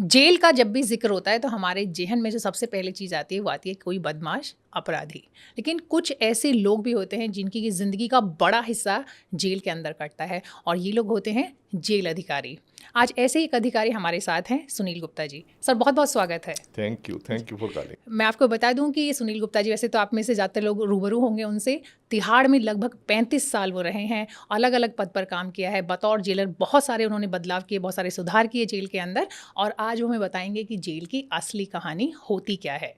Jail का जब भी जिक्र होता है तो हमारे जेहन में जो सबसे पहली चीज़ आती है वो आती है कोई बदमाश अपराधी। लेकिन कुछ ऐसे लोग भी होते हैं जिनकी ज़िंदगी का बड़ा हिस्सा जेल के अंदर कटता है और ये लोग होते हैं जेल अधिकारी। आज ऐसे ही एक अधिकारी हमारे साथ हैं, सुनील गुप्ता जी। सर बहुत बहुत स्वागत है। Thank you for calling. मैं आपको बता दूं कि ये सुनील गुप्ता जी, वैसे तो आप में से ज़्यादातर लोग रूबरू होंगे उनसे। तिहाड़ में लगभग 35 साल वो रहे हैं, अलग अलग पद पर काम किया है। बतौर जेलर बहुत सारे उन्होंने बदलाव किए, बहुत सारे सुधार किए जेल के अंदर। और आज वो हमें बताएंगे कि जेल की असली कहानी होती क्या है।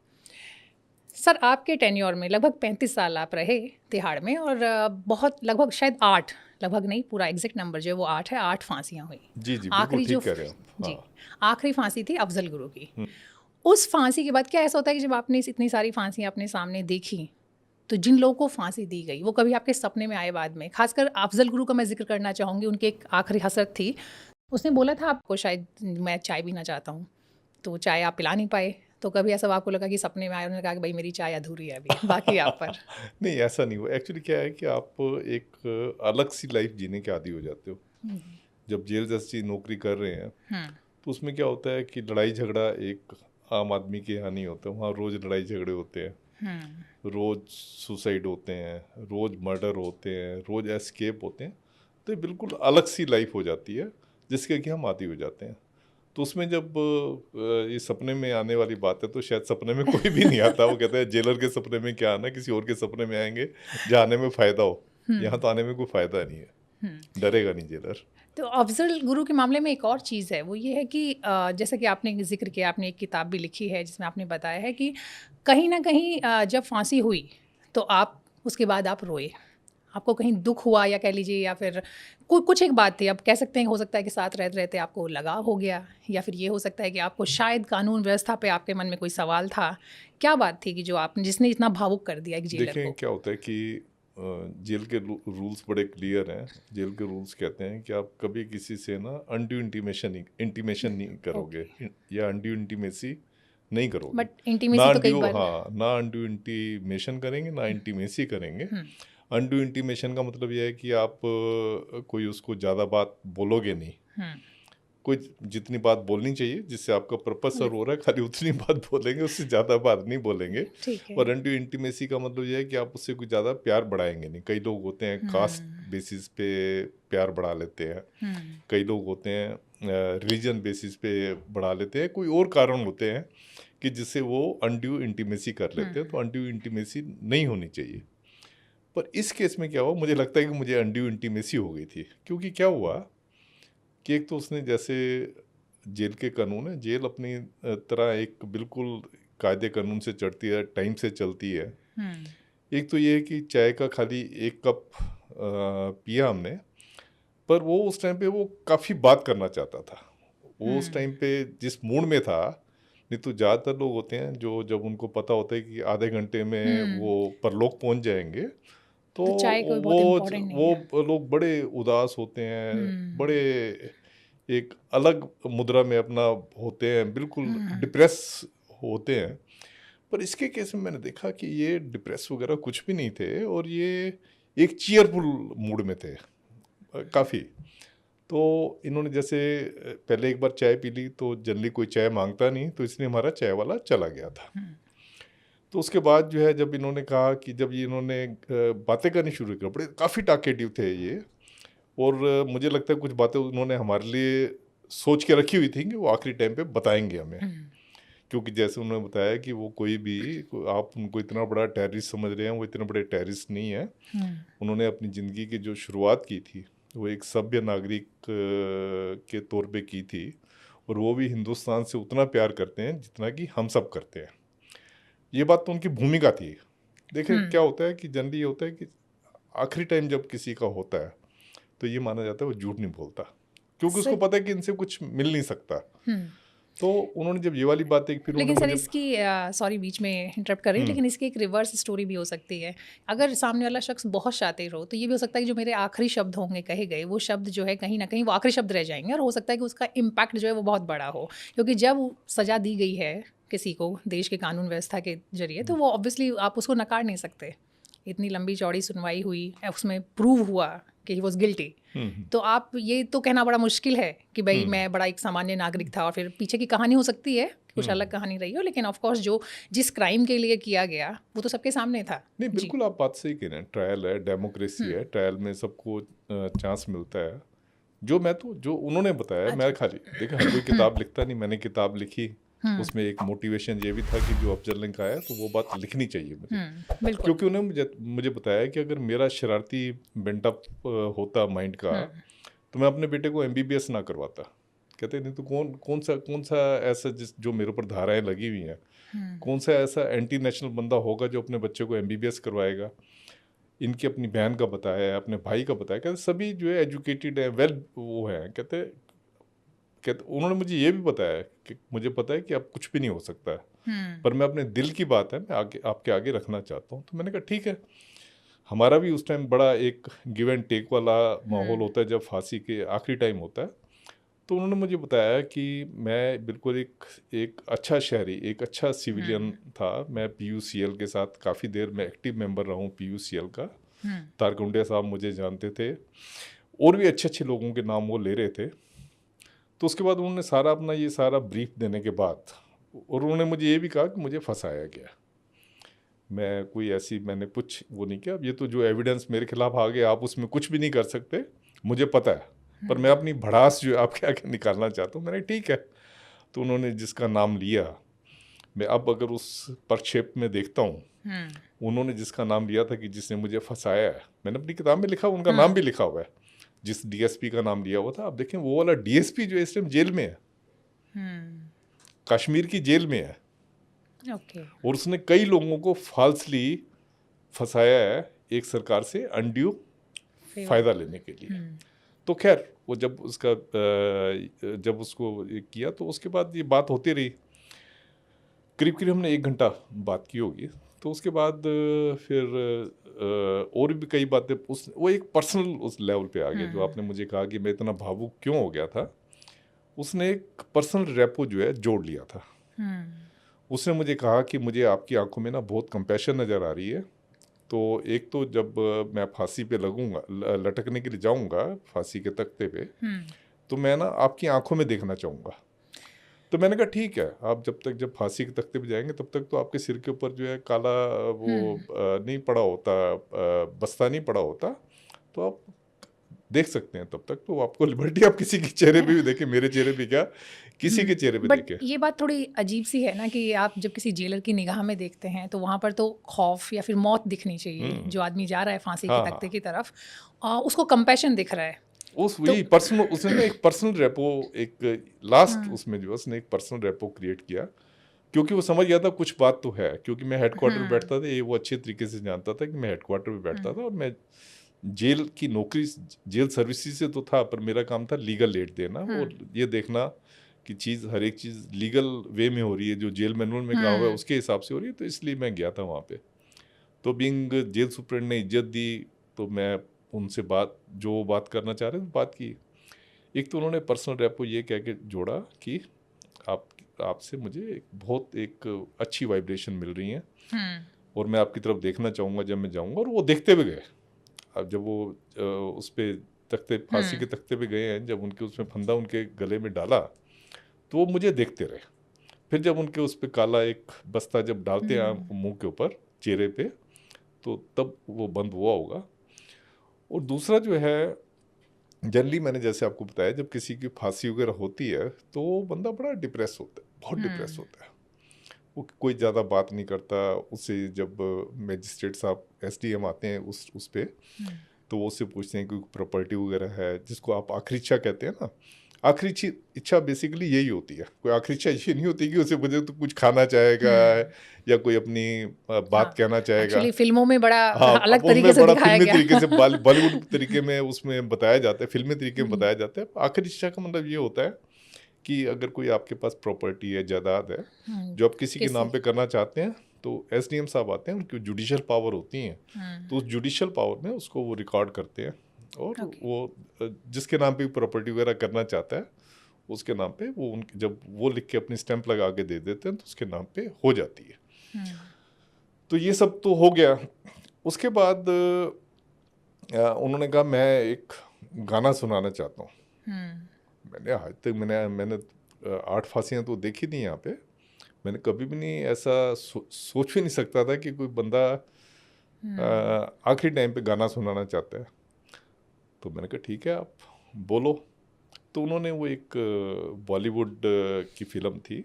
सर, आपके टेन्योर में लगभग 35 साल आप रहे तिहाड़ में, और बहुत लगभग शायद 8, लगभग नहीं, पूरा एग्जैक्ट नंबर जो है वो 8 है, 8 फांसियाँ हुई। जी जी, बिल्कुल आखिरी जो ठीक कह रहे हो आप। जी, हाँ। आखिरी फांसी थी अफजल गुरु की। हम्म, उस फांसी के बाद क्या ऐसा होता है कि जब आपने इतनी सारी फांसियाँ अपने सामने देखी, तो जिन लोगों को फांसी दी गई वो कभी आपके सपने में आए बाद में? खासकर अफजल गुरु का मैं जिक्र करना चाहूँगी। उनकी एक आखिरी हसरत थी, उसने बोला था आपको शायद मैं चाय पीना चाहता हूँ, तो चाय आप पिला नहीं पाए। तो कभी ऐसा आपको लगा कि सपने में आया, उन्होंने कहा कि भाई मेरी चाय अधूरी है अभी, बाकी आप पर? नहीं, ऐसा नहीं हुआ। एक्चुअली क्या है कि आप एक अलग सी लाइफ जीने के आदी हो जाते हो जब जेल जैसी नौकरी कर रहे हैं। तो उसमें क्या होता है कि लड़ाई झगड़ा एक आम आदमी के यहाँ नहीं होता। वहाँ रोज़ लड़ाई झगड़े होते हैं, रोज़ सुसाइड होते हैं, रोज़ मर्डर होते हैं, रोज़ एस्केप होते हैं। तो ये बिल्कुल अलग सी लाइफ हो जाती है जिसके कि हम आदी हो जाते हैं। तो उसमें जब ये सपने में आने वाली बात है तो शायद सपने में कोई भी नहीं आता। वो कहते हैं जेलर के सपने में क्या आना, किसी और के सपने में आएंगे जहाँ आने में फ़ायदा हो। यहाँ तो आने में कोई फ़ायदा नहीं है, डरेगा नहीं जेलर। तो अफजल गुरु के मामले में एक और चीज़ है, वो ये है कि जैसे कि आपने जिक्र किया, आपने एक किताब भी लिखी है जिसमें आपने बताया है कि कहीं ना कहीं जब फांसी हुई तो आप उसके बाद आप रोए, आपको कहीं दुख हुआ, या कह लीजिए, या फिर कुछ एक बात थी, अब कह सकते हैं, हो सकता है कि साथ रहते रहते आपको लगाव हो गया, या फिर ये हो सकता है कि आपको शायद कानून व्यवस्था पे आपके मन में कोई सवाल था। क्या बात थी कि जो आपने, जिसने इतना भावुक कर दिया एक जेलर देखें को? क्या होता है कि जेल के रूल्स बड़े क्लियर हैं। जेल के रूल्स कहते हैं कि आप कभी किसी से ना अनड्यू इंटीमेशन नहीं करोगे, ओके, या अनड्यू इंटीमेसी नहीं करोगे। बट ना इंटीमेसी तो कई अनड्यू, बार। हाँ, ना अनड्यू इंटीमेशन करेंगे, ना इंटीमेसी करेंगे। अनड्यू इंटीमेशन का मतलब यह है कि आप कोई उसको ज़्यादा बात बोलोगे नहीं। कोई जितनी बात बोलनी चाहिए जिससे आपका पर्पस सर्व हो रहा है, खाली उतनी बात बोलेंगे, उससे ज़्यादा बात नहीं बोलेंगे। ठीक है। और अनड्यू इंटीमेसी का मतलब यह है कि आप उससे कुछ ज़्यादा प्यार बढ़ाएंगे नहीं। कई लोग होते हैं कास्ट बेसिस पे प्यार बढ़ा लेते हैं, कई लोग होते हैं रिलीजन बेसिस पे बढ़ा लेते हैं, कोई और कारण होते हैं कि जिससे वो अनड्यू इंटीमेसी कर लेते हैं। तो अनड्यू इंटीमेसी नहीं होनी चाहिए। पर इस केस में क्या हुआ, मुझे लगता है कि मुझे अनड्यू इंटीमेसी हो गई थी। क्योंकि क्या हुआ कि एक तो उसने, जैसे जेल के कानून है, जेल अपनी तरह एक बिल्कुल कायदे कानून से चढ़ती है, टाइम से चलती है। एक तो ये है कि चाय का खाली 1 कप पिया हमने, पर वो उस टाइम पे वो काफ़ी बात करना चाहता था। वो उस टाइम पे जिस मूड में था, नहीं तो ज़्यादातर लोग होते हैं जो जब उनको पता होता है कि आधे घंटे में वो परलोक पहुंच जाएंगे, तो तो चाय कोई बहुत इम्पोर्टेंट नहीं है। वो लोग बड़े उदास होते हैं, बड़े एक अलग मुद्रा में अपना होते हैं, बिल्कुल डिप्रेस होते हैं। पर इसके केस में मैंने देखा कि ये डिप्रेस वगैरह कुछ भी नहीं थे, और ये एक चीयरफुल मूड में थे काफ़ी। तो इन्होंने जैसे पहले एक बार चाय पी ली, तो जनरली कोई चाय मांगता नहीं, तो इसलिए हमारा चाय वाला चला गया था। तो उसके बाद जो है, जब इन्होंने कहा कि जब ये इन्होंने बातें करनी शुरू की, बड़े काफ़ी टाकेटिव थे ये। और मुझे लगता है कुछ बातें उन्होंने हमारे लिए सोच के रखी हुई थी कि वो आखिरी टाइम पे बताएंगे हमें। क्योंकि जैसे उन्होंने बताया कि वो कोई भी, आप उनको इतना बड़ा टेररिस्ट समझ रहे हैं, वो इतने बड़े टेररिस्ट नहीं है। उन्होंने अपनी ज़िंदगी की जो शुरुआत की थी वो एक सभ्य नागरिक के तौर पे की थी, और वो भी हिंदुस्तान से उतना प्यार करते हैं जितना कि हम सब करते हैं। ये बात तो उनकी भूमिका थी। देखिए क्या होता है कि जनरली ये होता है कि आखिरी टाइम जब किसी का होता है तो ये माना जाता है वो झूठ नहीं बोलता, क्योंकि उसको सर, पता है कि इनसे कुछ मिल नहीं सकता। तो उन्होंने जब ये वाली बात फिर लेकिन उन्होंने सर मुझे। इसकी, सॉरी बीच में इंटरप्ट कर रही हूँ, लेकिन इसकी एक रिवर्स स्टोरी भी हो सकती है। अगर सामने वाला शख्स बहुत शातिर हो तो ये भी हो सकता है कि जो मेरे आखिरी शब्द होंगे कहे गए, वो शब्द जो है कहीं ना कहीं वो आखिरी शब्द रह जाएंगे, और हो सकता है कि उसका इम्पैक्ट जो है वो बहुत बड़ा हो। क्योंकि जब सज़ा दी गई है किसी को देश के कानून व्यवस्था के जरिए, तो वो ऑब्वियसली आप उसको नकार नहीं सकते। इतनी लंबी चौड़ी सुनवाई हुई, उसमें प्रूव हुआ कि ही वॉज गिल्टी, तो आप ये तो कहना बड़ा मुश्किल है कि भाई मैं बड़ा एक सामान्य नागरिक था, और फिर पीछे की कहानी हो सकती है कुछ अलग कहानी रही हो, लेकिन ऑफ कोर्स जो जिस क्राइम के लिए किया गया वो तो सबके सामने था। नहीं, जी। बिल्कुल आप बात सही कह रहे हैं। ट्रायल है, डेमोक्रेसी है, ट्रायल में सबको चांस मिलता है। जो उन्होंने बताया, मैं खाली देखा, हर कोई किताब लिखता नहीं, मैंने किताब लिखी, उसमें एक मोटिवेशन ये भी था कि जो अफजल ने कहा है तो वो बात लिखनी चाहिए मुझे, बिल्कुल। क्योंकि उन्होंने मुझे बताया कि अगर मेरा शरारती बेंटअप होता माइंड का, तो मैं अपने बेटे को MBBS ना करवाता। कहते नहीं तो कौन सा ऐसा जो मेरे ऊपर धाराएं लगी हुई हैं, कौन सा ऐसा एंटी नेशनल बंदा होगा जो अपने बच्चे को MBBS करवाएगा। इनकी अपनी बहन का बताया है, अपने भाई का बताया, कहते सभी जो है एजुकेटेड है, वेल वो है। कहते उन्होंने मुझे ये भी बताया कि मुझे पता है कि अब कुछ भी नहीं हो सकता है, पर मैं अपने दिल की बात है मैं आपके आगे रखना चाहता हूँ। तो मैंने कहा ठीक है। हमारा भी उस टाइम बड़ा एक गिव एंड टेक वाला माहौल होता है जब फांसी के आखिरी टाइम होता है। तो उन्होंने मुझे बताया कि मैं बिल्कुल एक अच्छा शहरी, एक अच्छा सिविलियन था। मैं PUCL के साथ काफ़ी देर में एक्टिव मेंबर रहा हूँ PUCL का। तारकुंडिया साहब मुझे जानते थे, और भी अच्छे अच्छे लोगों के नाम वो ले रहे थे। तो उसके बाद उन्होंने सारा अपना ये सारा ब्रीफ देने के बाद, और उन्होंने मुझे ये भी कहा कि मुझे फंसाया गया। मैंने कुछ वो नहीं किया। अब ये तो जो एविडेंस मेरे खिलाफ आ गया, आप उसमें कुछ भी नहीं कर सकते, मुझे पता है, पर मैं अपनी भड़ास जो आपके आगे निकालना चाहता हूँ। मैंने ठीक है। तो उन्होंने जिसका नाम लिया, मैं अब अगर उस प्रक्षेप में देखता हूँ, उन्होंने जिसका नाम लिया था कि जिसने मुझे फंसाया है, मैंने अपनी किताब में लिखा, उनका नाम भी लिखा हुआ है। जिस DSP का नाम लिया हुआ था, आप देखें वो वाला DSP जो इस टाइम जेल में है, कश्मीर की जेल में है, और उसने कई लोगों को फाल्सली फंसाया है एक सरकार से अनड्यू फायदा लेने के लिए। तो खैर वो जब उसको किया, तो उसके बाद ये बात होती रही, करीब करीब हमने 1 घंटा बात की होगी। तो उसके बाद फिर और भी कई बातें, वो एक पर्सनल उस लेवल पे आ गया। जो आपने मुझे कहा कि मैं इतना भावुक क्यों हो गया था, उसने एक पर्सनल रेपो जो है जोड़ लिया था। उसने मुझे कहा कि मुझे आपकी आंखों में ना बहुत कंपैशन नज़र आ रही है। तो एक तो जब मैं फांसी पे लगूंगा, लटकने के लिए जाऊंगा फांसी के तख्ते पे, तो मैं ना आपकी आंखों में देखना चाहूँगा। तो मैंने कहा ठीक है, आप जब फांसी के तख्ते पे जाएंगे तब तक तो आपके सिर के ऊपर जो है काला वो नहीं पड़ा होता, बस्ता नहीं पड़ा होता, तो आप देख सकते हैं। तब तक तो आपको लिबर्टी आप किसी के चेहरे पे भी देखें, मेरे चेहरे पे क्या, किसी के चेहरे पे देखें। ये बात थोड़ी अजीब सी है ना कि आप जब किसी जेलर की निगाह में देखते हैं तो वहाँ पर तो खौफ या फिर मौत दिखनी चाहिए। जो आदमी जा रहा है फांसी के तख्ते की तरफ, उसको कंपैशन दिख रहा है। वही पर्सनल, उसने ना एक पर्सनल रेपो, एक लास्ट उसमें जो उसने एक पर्सनल रेपो क्रिएट किया, क्योंकि वो समझ गया था कुछ बात तो है। क्योंकि मैं हेडक्वार्टर पे बैठता था, ये वो अच्छे तरीके से जानता था कि मैं हेडक्वार्टर पे बैठता था, और मैं जेल की नौकरी, जेल सर्विसेज से तो था, पर मेरा काम था लीगल एड देना और ये देखना कि हर एक चीज़ लीगल वे में हो रही है, जो जेल मैनुअल में कहा हुआ है उसके हिसाब से हो रही है। तो इसलिए मैं गया था वहाँ पे। तो बीइंग जेल सुप्रेंट ने इज्जत दी, तो मैं उनसे जो बात करना चाह रहे थे बात की। एक तो उन्होंने पर्सनल रेपो ये कह के जोड़ा कि आपसे मुझे बहुत एक अच्छी वाइब्रेशन मिल रही है, और मैं आपकी तरफ देखना चाहूँगा जब मैं जाऊँगा। और वो देखते हुए गए। अब जब वो उस पर फांसी के तख्ते पे गए हैं, जब उनके उसमें फंदा उनके गले में डाला, तो वो मुझे देखते रहे। फिर जब उनके उस पर काला एक बस्ता जब डालते हैं मुंह के ऊपर, चेहरे पे, तो तब वो बंद हुआ होगा। और दूसरा जो है, जनरली मैंने जैसे आपको बताया, जब किसी की फांसी वगैरह होती है तो वो बंदा बड़ा डिप्रेस होता है, बहुत डिप्रेस होता है। वो कोई ज़्यादा बात नहीं करता। उससे जब मजिस्ट्रेट साहब SDM आते हैं उस पे, तो वो उससे पूछते हैं कि प्रॉपर्टी वगैरह है, जिसको आप आखिरी इच्छा कहते हैं ना। आखिरी इच्छा बेसिकली यही होती है। कोई आखिरी इच्छा ये नहीं होती कि उसे मुझे तो कुछ खाना चाहेगा या कोई अपनी बात कहना चाहेगा। एक्चुअली फिल्मों में बड़ा अलग तरीके से दिखाया फिल्मी गया। तरीके से बॉलीवुड तरीके में उसमें बताया जाता है, फिल्मी तरीके में बताया जाता है। आखिरी इच्छा का मतलब ये होता है कि अगर कोई आपके पास प्रॉपर्टी है, जायदाद है, जो आप किसी के नाम पे करना चाहते हैं, तो SDM साहब आते हैं, उनकी जुडिशल पावर होती हैं, तो उस जुडिशल पावर में उसको वो रिकॉर्ड करते हैं, और वो जिसके नाम पे प्रॉपर्टी वगैरह करना चाहता है उसके नाम पे वो जब वो लिख के अपनी स्टैंप लगा के दे देते हैं, तो उसके नाम पे हो जाती है। तो ये सब तो हो गया। उसके बाद उन्होंने कहा मैं एक गाना सुनाना चाहता हूँ। मैंने आज तक मैंने 8 फांसियाँ तो देखी थी यहाँ पे। मैंने कभी भी नहीं ऐसा सोच भी नहीं सकता था कि कोई बंदा आखिरी टाइम पे गाना सुनाना चाहता है। तो मैंने कहा ठीक है, आप बोलो। तो उन्होंने वो एक बॉलीवुड की फिल्म थी,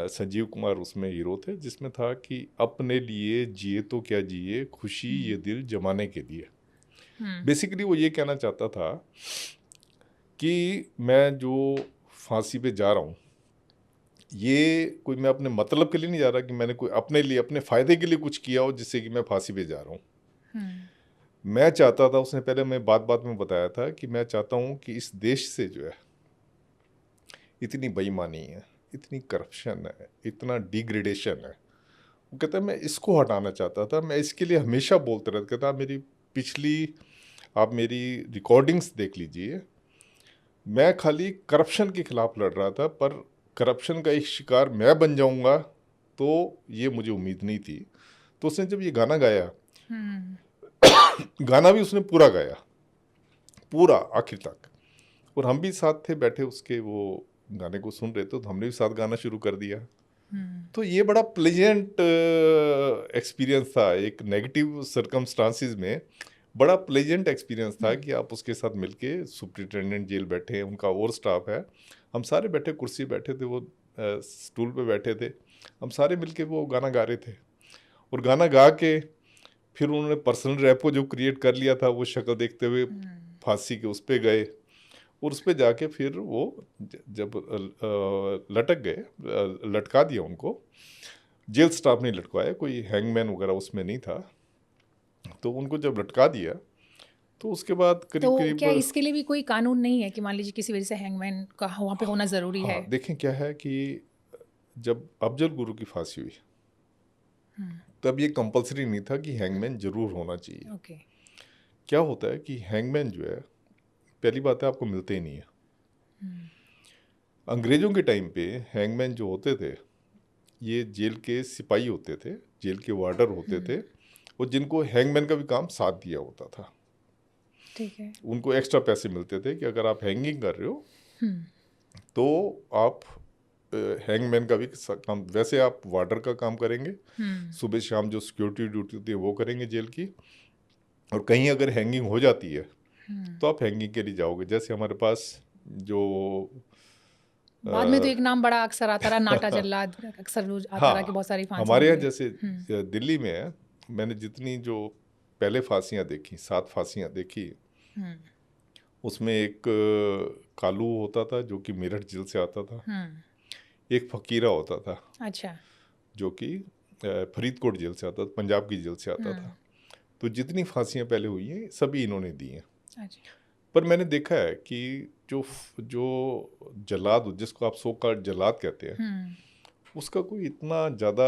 संजीव कुमार उसमें हीरो थे, जिसमें था कि अपने लिए जिए तो क्या जिए, खुशी ये दिल जमाने के लिए। बेसिकली वो ये कहना चाहता था कि मैं जो फांसी पे जा रहा हूँ, ये कोई मैं अपने मतलब के लिए नहीं जा रहा कि मैंने कोई अपने लिए अपने फ़ायदे के लिए कुछ किया हो जिससे कि मैं फांसी पे जा रहा हूँ। मैं चाहता था, उसने पहले मैं बात बात में बताया था कि मैं चाहता हूँ कि इस देश से जो है इतनी बेईमानी है, इतनी करप्शन है, इतना डिग्रेडेशन है, वो कहता है मैं इसको हटाना चाहता था। मैं इसके लिए हमेशा बोलते रहता, कहता मेरी पिछली आप मेरी रिकॉर्डिंग्स देख लीजिए, मैं खाली करप्शन के खिलाफ लड़ रहा था, पर करप्शन का एक शिकार मैं बन जाऊंगा तो ये मुझे उम्मीद नहीं थी। तो उसने जब ये गाना गाया, गाना भी उसने पूरा गाया, पूरा आखिर तक, और हम भी साथ थे बैठे उसके, वो गाने को सुन रहे थे, तो हमने भी साथ गाना शुरू कर दिया। तो ये बड़ा प्लेजेंट एक्सपीरियंस था। एक नेगेटिव सर्कमस्टांसिस में बड़ा प्लेजेंट एक्सपीरियंस था कि आप उसके साथ मिलके, सुप्रिटेंडेंट जेल बैठे हैं, उनका और स्टाफ है, हम सारे बैठे, कुर्सी बैठे थे, वो स्टूल पे बैठे थे, हम सारे मिलके वो गाना गा रहे थे। और गाना गा के फिर उन्होंने पर्सनल रैपो जो क्रिएट कर लिया था, वो शक्ल देखते हुए फांसी के उस पर गए, और उस पर जाके फिर वो जब लटक गए, लटका दिया उनको। जेल स्टाफ ने लटकाया, कोई हैंगमैन वगैरह उसमें नहीं था। तो उनको जब लटका दिया तो उसके बाद करीब तो करीब क्या इसके लिए भी कोई कानून नहीं है कि मान लीजिए किसी वजह से हैंगमैन का वहाँ पे होना ज़रूरी है? हाँ, देखें क्या है कि जब अफजल गुरु की फांसी हुई तब ये कंपलसरी नहीं था कि हैंगमैन जरूर होना चाहिए। ओके। क्या होता है कि हैंगमैन जो है, पहली बात है आपको मिलते ही नहीं है। अंग्रेजों के टाइम पे हैंगमैन जो होते थे, ये जेल के सिपाही होते थे, जेल के वार्डर होते थे, और जिनको हैंगमैन का भी काम साथ दिया होता था। ठीक है। उनको एक्स्ट्रा पैसे मिलते थे कि अगर आप हैंगिंग कर रहे हो तो आप हैंगमैन का भी काम, वैसे आप वार्डर का काम करेंगे, सुबह शाम जो सिक्योरिटी ड्यूटी होती है वो करेंगे जेल की, और कहीं अगर हैंगिंग हो जाती है तो आप हैंगिंग के लिए जाओगे। जैसे हमारे पास जो बाद में तो एक नाम बड़ा अक्सर आता रहा, नाटा जल्लाद, अक्सर रोज आता रहा कि हाँ, बहुत सारी फांसी हमारे यहाँ हुई है। जैसे दिल्ली में है, मैंने जितनी जो पहले फांसियाँ देखी, 7 फांसियाँ देखी, उसमें एक कालू होता था जो कि मेरठ जेल से आता था, एक फकीरा होता था अच्छा। जो कि फरीदकोट जेल से आता था, पंजाब की जेल से आता था। तो जितनी फांसियाँ पहले हुई हैं सभी इन्होंने दी हैं। अच्छा। पर मैंने देखा है कि जो जो जल्लाद, जिसको आप सो कॉल्ड जल्लाद कहते हैं, उसका कोई इतना ज़्यादा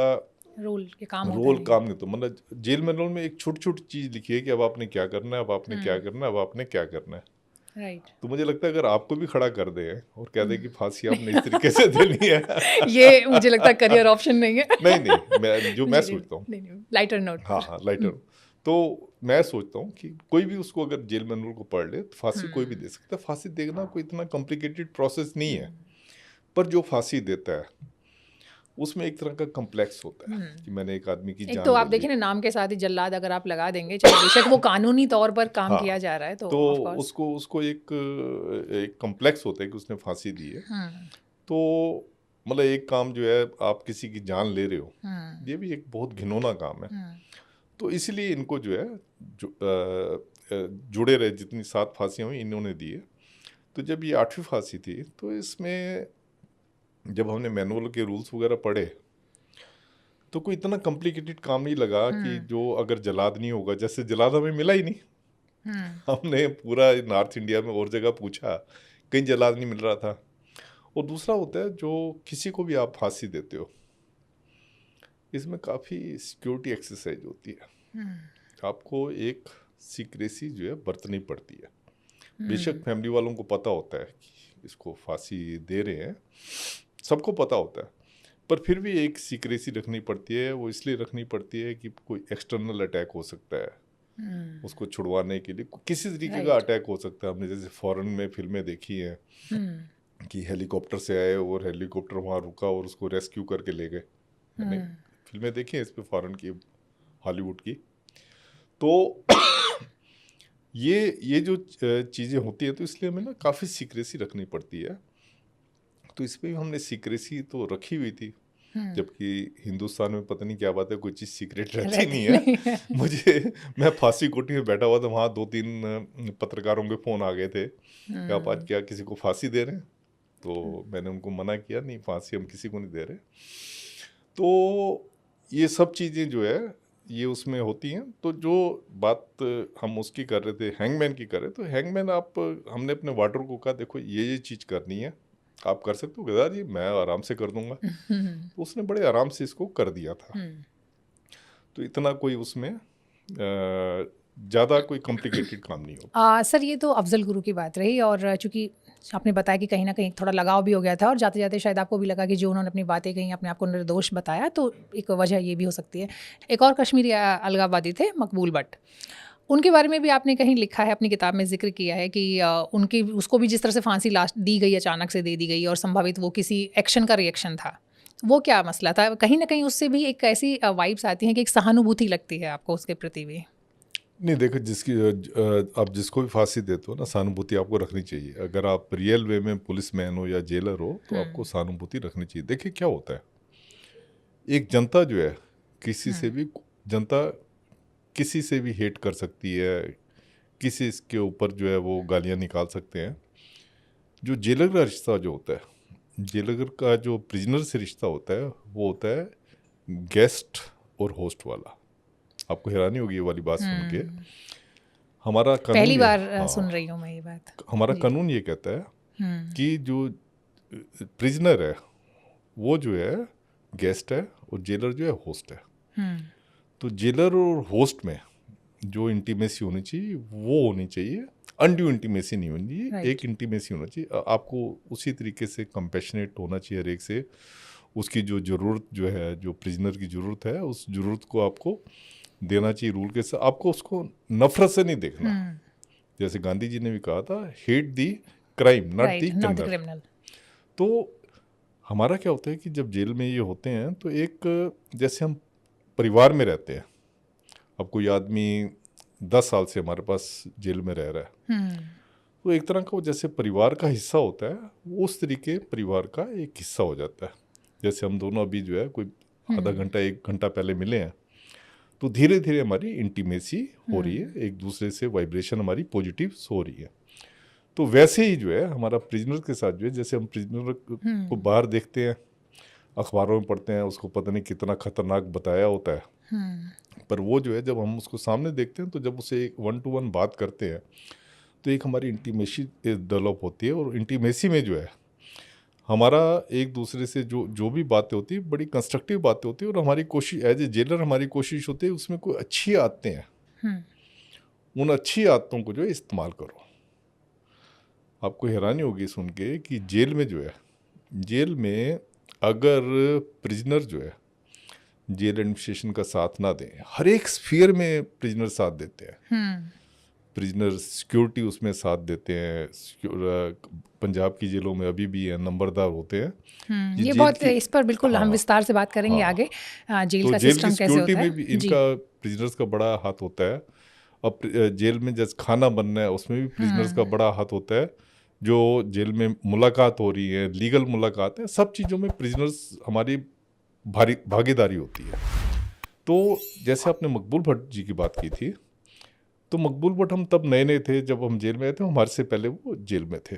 रोल के काम होता रोल नहीं। काम नहीं। तो मतलब जेल मैनुअल में एक छोटी छोटी चीज़ लिखी है कि अब आपने क्या करना है, अब आपने क्या करना है, अब आपने क्या करना है। राइट। तो मुझे लगता है अगर आपको भी खड़ा कर दे और कह दे कि फांसी आपने इस तरीके से देनी है ये मुझे लगता है करियर ऑप्शन नहीं है। नहीं नहीं, मैं जी, सोचता हूँ, नहीं, लाइटर नोट हाँ पर। हाँ, लाइटर। तो मैं सोचता हूँ कि कोई भी उसको अगर जेल मैनुअल को पढ़ ले तो फांसी कोई भी दे सकता है। फांसी देना कोई इतना कॉम्प्लिकेटेड प्रोसेस नहीं है, पर जो फांसी देता है उसमें एक तरह का कम्प्लेक्स होता है कि मैंने एक आदमी की एक जान तो ले आप ली। देखिए ना, नाम के साथ ही जल्लाद अगर आप लगा देंगे, चाहे बेशक वो कानूनी तौर पर काम हाँ, किया जा रहा है, तो तो ऑफ कोर्स। उसको उसको एक कम्प्लेक्स होता है कि उसने फांसी दी है। तो मतलब एक काम जो है, आप किसी की जान ले रहे हो, ये भी एक बहुत घिनौना काम है। तो इसलिए इनको जो है जुड़े रहे, जितनी 7 फांसियाँ हुई इन्होंने दी है। तो जब ये 8वीं फांसी थी तो इसमें जब हमने मैनुअल के रूल्स वगैरह पढ़े तो कोई इतना कॉम्प्लिकेटेड काम नहीं लगा कि जो अगर जलाद नहीं होगा, जैसे जलाद हमें मिला ही नहीं। हमने पूरा नॉर्थ इंडिया में और जगह पूछा, कहीं जलाद नहीं मिल रहा था। और दूसरा होता है, जो किसी को भी आप फांसी देते हो, इसमें काफ़ी सिक्योरिटी एक्सरसाइज होती है। आपको एक सीक्रेसी जो है बरतनी पड़ती है। बेशक फैमिली वालों को पता होता है कि इसको फांसी दे रहे हैं, सबको पता होता है, पर फिर भी एक सीक्रेसी रखनी पड़ती है। वो इसलिए रखनी पड़ती है कि कोई एक्सटर्नल अटैक हो सकता है, उसको छुड़वाने के लिए किसी तरीके का राइट। अटैक हो सकता है। हमने जैसे फॉरेन में फिल्में देखी हैं कि हेलीकॉप्टर से आए और हेलीकॉप्टर वहाँ रुका और उसको रेस्क्यू करके ले गए। मैंने फिल्में देखी हैं इस पे, फॉरेन की, हॉलीवुड की। तो ये जो चीज़ें होती हैं, तो इसलिए हमें ना काफ़ी सीक्रेसी रखनी पड़ती है। तो इस पे भी हमने सीक्रेसी तो रखी हुई थी, जबकि हिंदुस्तान में पता नहीं क्या बात है, कोई चीज़ सीक्रेट रहती नहीं नहीं है। मैं फांसी कोठी में बैठा हुआ था, वहाँ 2-3 पत्रकारों के फ़ोन आ गए थे कि आप आज क्या किसी को फांसी दे रहे हैं? तो मैंने उनको मना किया, नहीं, फांसी हम किसी को नहीं दे रहे। तो ये सब चीज़ें जो है ये उसमें होती हैं। तो जो बात हम उसकी कर रहे थे, हैंगमैन की कर रहे, तो हैंगमैन हमने अपने वार्डरोब को कहा, देखो ये चीज़ करनी है, आप कर सकते हो केदार जी, मैं आराम से कर दूंगा। तो उसने बड़े आराम से इसको कर दिया था। तो इतना कोई उसमें ज़्यादा कोई कॉम्प्लिकेटेड काम नहीं होता। सर ये तो अफजल गुरु की बात रही, और चूंकि आपने बताया कि कहीं ना कहीं थोड़ा लगाव भी हो गया था, और जाते जाते शायद आपको भी लगा कि जो उन्होंने अपनी बातें कहीं अपने आप को निर्दोष बताया, तो एक वजह ये भी हो सकती है। एक और कश्मीरी अलगाववादी थे मकबूल भट्ट, उनके बारे में भी आपने कहीं लिखा है, अपनी किताब में जिक्र किया है कि उनकी उसको भी जिस तरह से फांसी लास्ट दी गई, अचानक से दे दी गई, और संभावित वो किसी एक्शन का रिएक्शन था। वो क्या मसला था? कहीं ना कहीं उससे भी एक ऐसी वाइब्स आती हैं कि एक सहानुभूति लगती है आपको उसके प्रति भी। नहीं, देखो, आप जिसको भी फांसी देते हो ना, सहानुभूति आपको रखनी चाहिए। अगर आप रियल वे में पुलिसमैन हो या जेलर हो, तो आपको सहानुभूति रखनी चाहिए। देखिए क्या होता है, एक जनता जो है, जनता किसी से भी हेट कर सकती है, किसी के ऊपर जो है वो गालियाँ निकाल सकते हैं। जो जेलर का रिश्ता जो होता है, जेलर का जो प्रिजनर से रिश्ता होता है, वो होता है गेस्ट और होस्ट वाला। आपको हैरानी होगी ये वाली बात सुन के। हमारा कानून पहली बार हाँ, सुन रही हूँ मैं ये बात। हमारा कानून ये कहता है कि जो प्रिजनर है वो जो है गेस्ट है, और जेलर जो है होस्ट है। तो जेलर और होस्ट में जो इंटीमेसी होनी चाहिए वो होनी चाहिए, अनड्यू इंटीमेसी नहीं होनी चाहिए। Right. एक इंटीमेसी होना चाहिए। आपको उसी तरीके से कंपैशनेट होना चाहिए हर एक से। उसकी जो ज़रूरत जो है, जो प्रिजनर की ज़रूरत है, उस ज़रूरत को आपको देना चाहिए रूल के साथ। आपको उसको नफरत से नहीं देखना। जैसे गांधी जी ने भी कहा था, hate the crime not the criminal. तो हमारा क्या होता है कि जब जेल में ये होते हैं, तो एक जैसे हम परिवार में रहते हैं। अब कोई आदमी 10 साल से हमारे पास जेल में रह रहा है, तो एक तरह का वो जैसे परिवार का हिस्सा होता है, वो उस तरीके परिवार का एक हिस्सा हो जाता है। जैसे हम दोनों अभी जो है कोई आधा घंटा 1 घंटा पहले मिले हैं, तो धीरे धीरे हमारी इंटीमेसी हो रही है, एक दूसरे से वाइब्रेशन हमारी पॉजिटिव हो रही है। तो वैसे ही जो है हमारा प्रिजनर के साथ जो है, जैसे हम प्रिजनर को बाहर देखते हैं, अखबारों में पढ़ते हैं, उसको पता नहीं कितना खतरनाक बताया होता है, पर वो जो है जब हम उसको सामने देखते हैं, तो जब उसे एक 1-to-1 बात करते हैं, तो एक हमारी इंटीमेसी डेवलप होती है। और इंटीमेसी में जो है हमारा एक दूसरे से जो भी बातें होती है, बड़ी कंस्ट्रक्टिव बातें होती है। और हमारी कोशिश एज ए जेलर, हमारी कोशिश होती है उसमें कोई अच्छी आदतें हैं, उन अच्छी आदतों को जो है इस्तेमाल करो। आपको हैरानी होगी सुन के कि जेल में जो है, जेल में अगर प्रिजनर जो है जेल एडमिनिस्ट्रेशन का साथ ना दें, हर एक स्फीयर में प्रिजनर साथ देते हैं। प्रिजनर सिक्योरिटी उसमें साथ देते हैं। पंजाब की जेलों में अभी भी नंबरदार होते हैं। ये बहुत इस पर बिल्कुल हम विस्तार से बात करेंगे आगे, जेल तो का जेल सिस्टम की कैसे होता सिक्योरिटी है। में भी इनका प्रिजनर्स का बड़ा हाथ होता है। अब जेल में जैसे खाना बनना है, उसमें भी प्रिजनर्स का बड़ा हाथ होता है। जो जेल में मुलाकात हो रही है, लीगल मुलाकात है, सब चीज़ों में प्रिजनर्स हमारी भागीदारी होती है। तो जैसे आपने मकबूल भट्ट जी की बात की थी, तो मकबूल भट्ट हम तब नए नए थे जब हम जेल में आए थे, हमारे से पहले वो जेल में थे।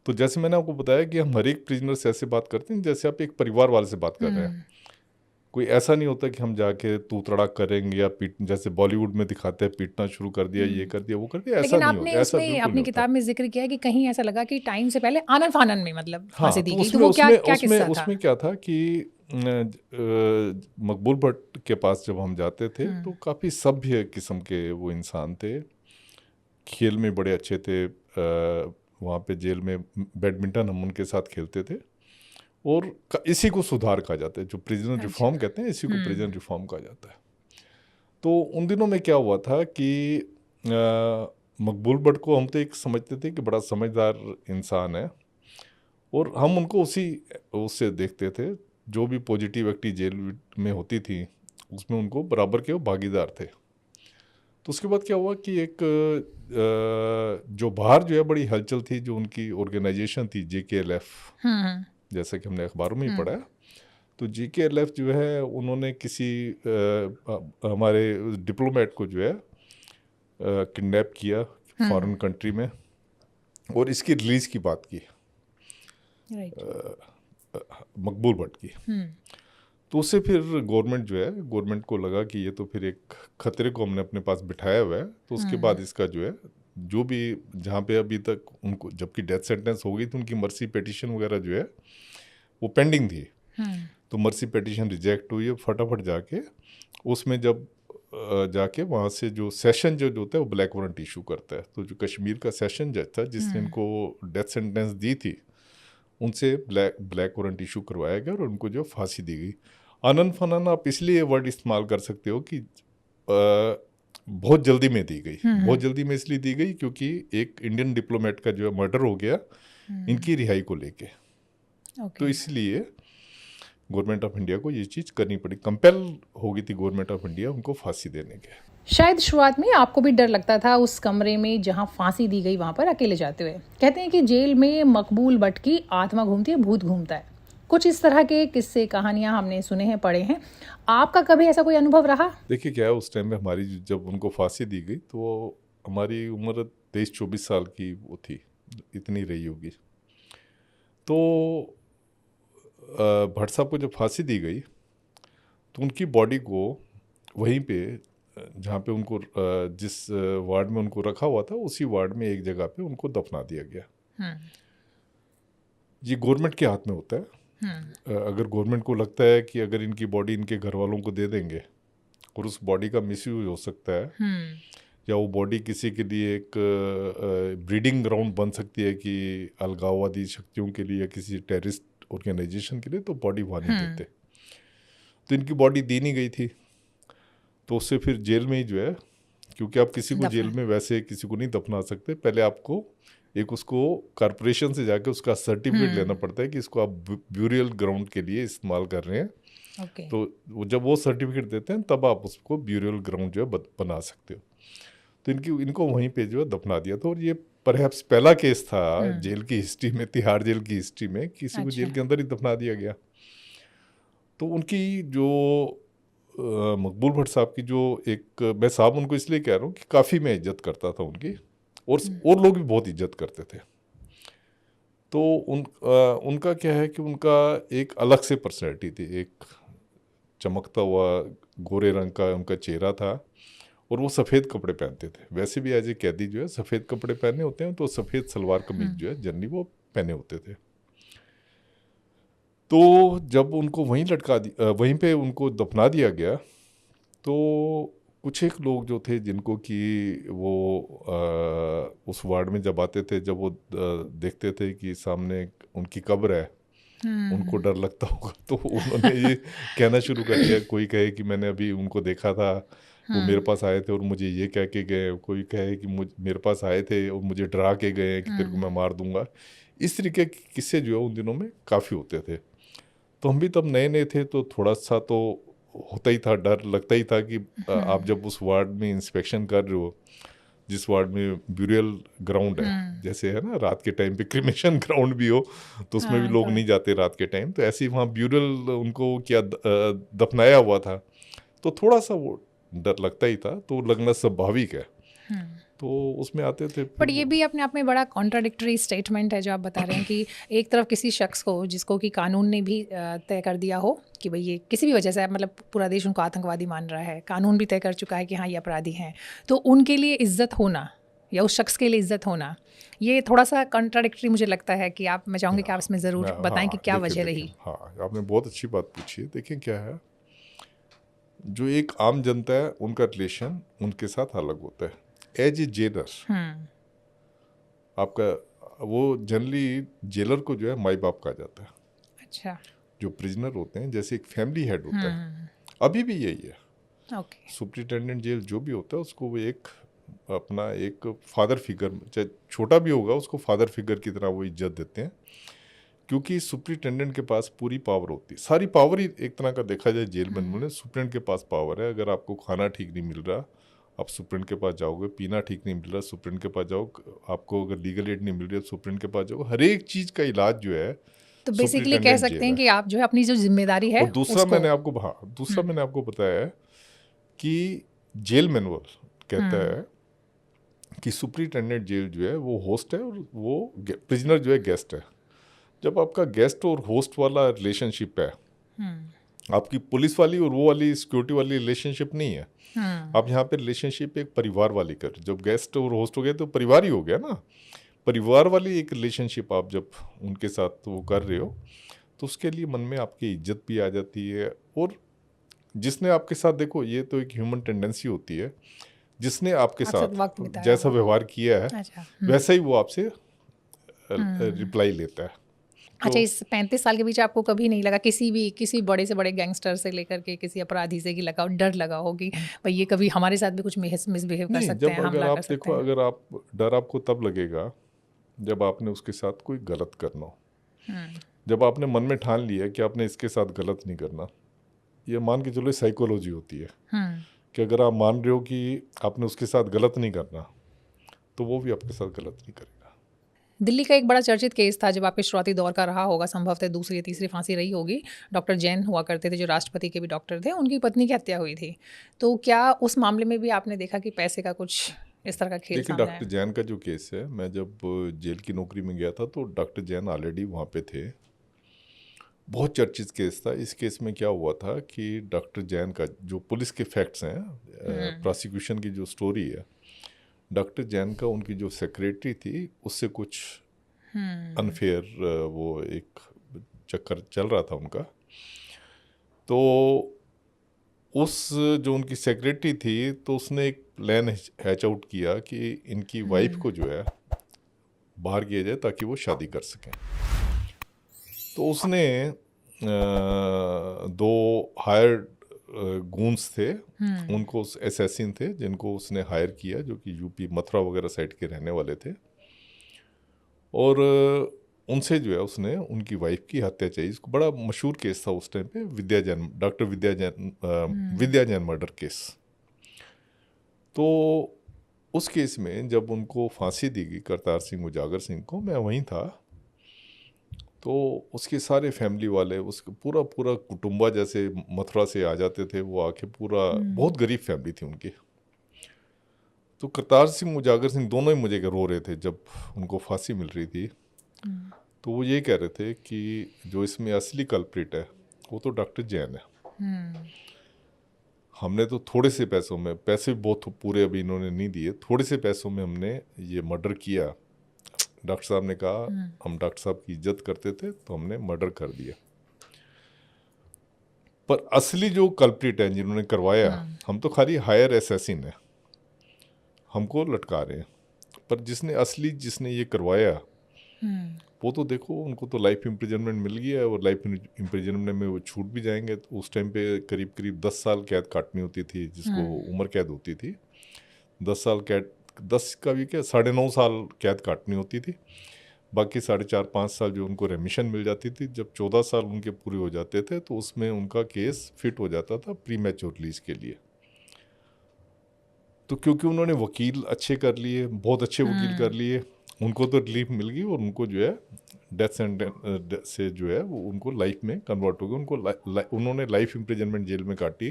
तो जैसे मैंने आपको बताया कि हम हर एक प्रिजनर से ऐसे बात करते हैं जैसे आप एक परिवार वाले से बात कर रहे हैं। कोई ऐसा नहीं होता कि हम जाके तू तड़ाक करेंगे या पीट, जैसे बॉलीवुड में दिखाते हैं, पीटना शुरू कर दिया, ये कर दिया, वो कर दिया। ऐसा लेकिन नहीं आपने होता, ऐसा उसमें बिल्कुल अपनी नहीं किताब में जिक्र किया कि कहीं ऐसा लगा कि टाइम से पहले आनन फानन में मतलब हाँ, फांसी दी तो गई, तो उसमें वो क्या क्या किस्सा था? उसमें क्या था कि मकबूल भट्ट के पास जब हम जाते थे, तो काफ़ी सभ्य किस्म के वो इंसान थे, खेल में बड़े अच्छे थे। वहाँ पे जेल में बैडमिंटन हम उनके साथ खेलते थे। और इसी को सुधार कहा जाता है, जो प्रिजनर रिफॉर्म कहते हैं, इसी को प्रिजन रिफॉर्म कहा जाता है। तो उन दिनों में क्या हुआ था कि मकबूल भट्ट को हम तो एक समझते थे कि बड़ा समझदार इंसान है, और हम उनको उससे देखते थे। जो भी पॉजिटिव एक्टिव जेल में होती थी उसमें उनको बराबर के वो भागीदार थे। तो उसके बाद क्या हुआ कि एक जो बाहर जो है बड़ी हलचल थी, जो उनकी ऑर्गेनाइजेशन थी JKLF, जैसा कि हमने अखबारों में ही पढ़ा है। तो JKLF जो है उन्होंने किसी हमारे डिप्लोमेट को जो है किडनैप किया फॉरेन कंट्री में, और इसकी रिलीज़ की बात की मकबूल भट्ट की। तो उससे फिर गवर्नमेंट को लगा कि ये तो फिर एक खतरे को हमने अपने पास बिठाया हुआ है। तो उसके बाद इसका जो है जो भी जहाँ पे अभी तक उनको जबकि डेथ सेंटेंस हो गई थी, उनकी मर्सी पिटीशन वगैरह जो है वो पेंडिंग थी। तो मर्सी पिटीशन रिजेक्ट हुई है, फटाफट जाके उसमें जब जाके वहाँ से जो सेशन जज होता है वो ब्लैक वारंट इशू करता है। तो जो कश्मीर का सेशन जज था जिसने इनको डेथ सेंटेंस दी थी, उनसे ब्लैक वारंट इशू करवाया गया और उनको जो फांसी दी गई। आनन फनन आप इसलिए वर्ड इस्तेमाल कर सकते हो कि बहुत जल्दी में दी गई। बहुत जल्दी में इसलिए दी गई क्योंकि एक इंडियन डिप्लोमेट का जो है मर्डर हो गया इनकी रिहाई को लेके। तो इसलिए गवर्नमेंट ऑफ इंडिया को ये चीज़ करनी पड़ी, कंपेल हो गई थी गवर्नमेंट ऑफ इंडिया उनको फांसी देने के। शायद शुरुआत में आपको भी डर लगता था उस कमरे में जहां फांसी दी गई वहां पर अकेले जाते हुए। कहते हैं कि जेल में मकबूल भट्ट की आत्मा घूमती है, भूत घूमता है। कुछ इस तरह के किस्से कहानियां हमने सुने हैं, पढ़े हैं। आपका कभी ऐसा कोई अनुभव रहा? देखिए क्या है, उस टाइम में हमारी जब उनको फांसी दी गई तो हमारी उम्र 23-24 साल की वो थी, इतनी रही होगी। तो भट्ट साहब को जब फांसी दी गई तो उनकी बॉडी को वहीं पे जहाँ पे उनको जिस वार्ड में उनको रखा हुआ था उसी वार्ड में एक जगह पे उनको दफना दिया गया। ये गवर्नमेंट के हाथ में होता है। अगर गवर्नमेंट को लगता है कि अगर इनकी बॉडी इनके घर वालों को दे देंगे और उस बॉडी का मिसयूज हो सकता है, या वो बॉडी किसी के लिए एक ब्रीडिंग ग्राउंड बन सकती है कि अलगाववादी शक्तियों के लिए या किसी टेररिस्ट ऑर्गेनाइजेशन के लिए, तो बॉडी वहाँ नहीं देते। तो इनकी बॉडी दी नहीं गई थी, तो उससे फिर जेल में ही जो है, क्योंकि आप किसी को जेल में वैसे किसी को नहीं दफना सकते, पहले आपको एक उसको कॉरपोरेशन से जाके उसका सर्टिफिकेट लेना पड़ता है कि इसको आप ब्यूरियल ग्राउंड के लिए इस्तेमाल कर रहे हैं। तो जब वो सर्टिफिकेट देते हैं तब आप उसको ब्यूरियल ग्राउंड जो है बना सकते हो। तो इनको वहीं पे जो है दफना दिया था। और ये परहैप्स पहला केस था जेल की हिस्ट्री में, तिहाड़ जेल की हिस्ट्री में, किसी को जेल के अंदर ही दफना दिया गया। तो उनकी जो मकबूल भट्ट साहब की जो एक, मैं साहब उनको इसलिए कह रहा हूँ कि काफ़ी मैं इज्जत करता था उनकी, और लोग भी बहुत इज्जत करते थे। तो उनका क्या है कि उनका एक अलग से पर्सनैलिटी थी, एक चमकता हुआ गोरे रंग का उनका चेहरा था, और वो सफ़ेद कपड़े पहनते थे। वैसे भी एज ए कैदी जो है सफ़ेद कपड़े पहने होते हैं, तो सफ़ेद सलवार कमीज जो है जनरली वो पहने होते थे। तो जब उनको वहीं पे उनको दफना दिया गया, तो कुछ एक लोग जो थे जिनको कि वो उस वार्ड में जब आते थे, जब वो देखते थे कि सामने उनकी कब्र है, उनको डर लगता होगा, तो उन्होंने ये कहना शुरू कर दिया। कोई कहे कि मैंने अभी उनको देखा था, वो मेरे पास आए थे और मुझे ये कह के गए। कोई कहे कि मेरे पास आए थे और मुझे डरा के गए कि तेरे को मैं मार दूंगा। इस तरीके के किस्से जो है उन दिनों में काफ़ी होते थे। तो हम भी तब नए नए थे, तो थोड़ा सा तो होता ही था, डर लगता ही था कि आप जब उस वार्ड में इंस्पेक्शन कर रहे हो, जिस वार्ड में ब्यूरियल ग्राउंड है, जैसे है ना रात के टाइम पे क्रिमेशन ग्राउंड भी हो, तो उसमें भी लोग नहीं जाते रात के टाइम, तो ऐसे ही वहाँ ब्यूरियल उनको क्या दफनाया हुआ था, तो थोड़ा सा वो डर लगता ही था, तो लगना स्वाभाविक है। तो उसमें आते थे। बट ये भी अपने आप में बड़ा कॉन्ट्राडिक्टरी स्टेटमेंट है जो आप बता रहे हैं कि एक तरफ किसी शख्स को जिसको कि कानून ने भी तय कर दिया हो कि भाई ये किसी भी वजह से, मतलब पूरा देश उनको आतंकवादी मान रहा है, कानून भी तय कर चुका है कि हाँ ये अपराधी हैं, तो उनके लिए इज्जत होना या उस शख्स के लिए इज्जत होना, ये थोड़ा सा कॉन्ट्राडिक्टरी मुझे लगता है कि मैं चाहूँगी कि आप इसमें ज़रूर बताएं कि क्या वजह रही। हाँ, आपने बहुत अच्छी बात पूछी है। देखें क्या है, जो एक आम जनता है उनका रिलेशन उनके साथ अलग होता है। एज ए जेलर आपका, वो जनरली जेलर को जो है माई बाप कहा जाता है। अच्छा। जो प्रिजनर होते हैं जैसे एक फैमिली हेड होता है, अभी भी यही है। ओके। सुपरिटेंडेंट जेल जो भी होता है उसको वो एक अपना एक फादर फिगर, चाहे छोटा भी होगा उसको फादर फिगर की तरह वो इज्जत देते हैं, क्योंकि सुपरिटेंडेंट के पास पूरी पावर होती है। सारी पावर ही एक तरह का देखा जाए जेल में सुपरिटेंडेंट के पास पावर है। अगर आपको खाना ठीक नहीं मिल रहा आप सुप्रीम के पास जाओगे, पीना ठीक नहीं मिल रहा सुप्रीम के पास जाओ, आपको अगर लीगल एड नहीं मिल रही है सुप्रीम के पास जाओ, हर एक चीज़ का इलाज जो है तो बेसिकली कह सुपरिटेंडेंट सकते जेल हैं है। कि आप जो है अपनी जो जिम्मेदारी है और दूसरा उसको मैंने आपको बताया है कि जेल मैनुअल कहता है कि सुपरिटेंडेंट जेल जो है वो होस्ट है और वो प्रिजनर जो है गेस्ट है। जब आपका गेस्ट और होस्ट वाला रिलेशनशिप है, आपकी पुलिस वाली और वो वाली सिक्योरिटी वाली रिलेशनशिप नहीं है, आप यहाँ पे रिलेशनशिप एक परिवार वाली कर, जब गेस्ट और होस्ट हो गए तो परिवार ही हो गया ना, परिवार वाली एक रिलेशनशिप आप जब उनके साथ वो कर रहे हो तो उसके लिए मन में आपकी इज्जत भी आ जाती है। और जिसने आपके साथ, देखो ये तो एक ह्यूमन टेंडेंसी होती है, जिसने आपके आपके साथ वक्त साथ बिताया जैसा हो। व्यवहार किया है अच्छा। वैसा ही वो आपसे रिप्लाई लेता है। अच्छा, इस 35 साल के बीच आपको कभी नहीं लगा किसी बड़े से बड़े गैंगस्टर से लेकर के किसी अपराधी से कि लगा डर लगा हो कि भाई ये कभी हमारे साथ भी कुछ मिसबिहेव कर नहीं, सकते हैं, जब अगर हमला कर आप सकते देखो, हैं? अगर आप डर आपको तब लगेगा जब आपने उसके साथ कोई गलत करना हो। जब आपने मन में ठान लिया कि आपने इसके साथ गलत नहीं करना, ये मान के चलो साइकोलॉजी होती है कि अगर आप मान रहे हो कि आपने उसके साथ गलत नहीं करना तो वो भी आपके साथ गलत नहीं करेगा। दिल्ली का एक बड़ा चर्चित केस था जब आपके शुरुआती दौर का रहा होगा, संभवतः दूसरी या तीसरी फांसी रही होगी। डॉक्टर जैन हुआ करते थे जो राष्ट्रपति के भी डॉक्टर थे, उनकी पत्नी की हत्या हुई थी। तो क्या उस मामले में भी आपने देखा कि पैसे का कुछ इस तरह का खेल देखिए, सामने डॉक्टर आया? जैन का जो केस है, मैं जब जेल की नौकरी में गया था तो डॉक्टर जैन ऑलरेडी वहाँ पे थे। बहुत चर्चित केस था। इस केस में क्या हुआ था कि डॉक्टर जैन का जो पुलिस के फैक्ट्स हैं, प्रोसिक्यूशन की जो स्टोरी है, डॉक्टर जैन का उनकी जो सेक्रेटरी थी उससे कुछ अनफेयर वो एक चक्कर चल रहा था उनका। तो उस जो उनकी सेक्रेटरी थी तो उसने एक प्लान हैच आउट किया कि इनकी वाइफ को जो है बाहर किया जाए ताकि वो शादी कर सकें। तो उसने दो हायर्ड गूंस थे, उनको एसेसिन थे जिनको उसने हायर किया, जो कि यूपी मथुरा वगैरह साइड के रहने वाले थे। और उनसे जो है उसने उनकी वाइफ की हत्या चाहिए। इसको बड़ा मशहूर केस था उस टाइम पे, डॉक्टर विद्या जैन मर्डर केस। तो उस केस में जब उनको फांसी दी गई करतार सिंह उजागर सिंह को, मैं वहीं था। तो उसके सारे फैमिली वाले, उसके पूरा कुटुंबा जैसे मथुरा से आ जाते थे, वो आके पूरा, बहुत गरीब फैमिली थी उनकी। तो करतार सिंह उजागर सिंह दोनों ही मुझे रो रहे थे जब उनको फांसी मिल रही थी। तो वो ये कह रहे थे कि जो इसमें असली कल्प्रिट है वो तो डॉक्टर जैन है। हमने तो थोड़े से पैसों में, पैसे बहुत पूरे अभी इन्होंने नहीं दिए, थोड़े से पैसों में हमने ये मर्डर किया। डॉक्टर साहब ने कहा हम डॉक्टर साहब की इज्जत करते थे तो हमने मर्डर कर दिया, पर असली जो कल्प्रिट है जिन्होंने करवाया, हम तो खाली हायर एसेसिन है, हमको लटका रहे हैं, पर जिसने ये करवाया वो तो देखो, उनको तो लाइफ इम्प्रिजनमेंट मिल गया है और लाइफ इम्प्रिजनमेंट में वो छूट भी जाएंगे। तो उस टाइम पे करीब 10 साल कैद काटनी होती थी, जिसको उम्र कैद होती थी। 10 साल कैद, 10 का भी क्या, 9.5 साल कैद काटनी होती थी, बाकी 4.5-5 साल जो उनको रेमिशन मिल जाती थी। जब 14 साल उनके पूरे हो जाते थे तो उसमें उनका केस फिट हो जाता था प्री मैच्योर रिलीज के लिए। तो क्योंकि उन्होंने वकील अच्छे कर लिए, बहुत अच्छे वकील कर लिए, उनको तो रिलीफ मिल गई और उनको जो है डेथ सेंटेंस से जो है वो उनको लाइफ में कन्वर्ट हो गया। उन्होंने लाइफ इम्प्रिजनमेंट जेल में काटी।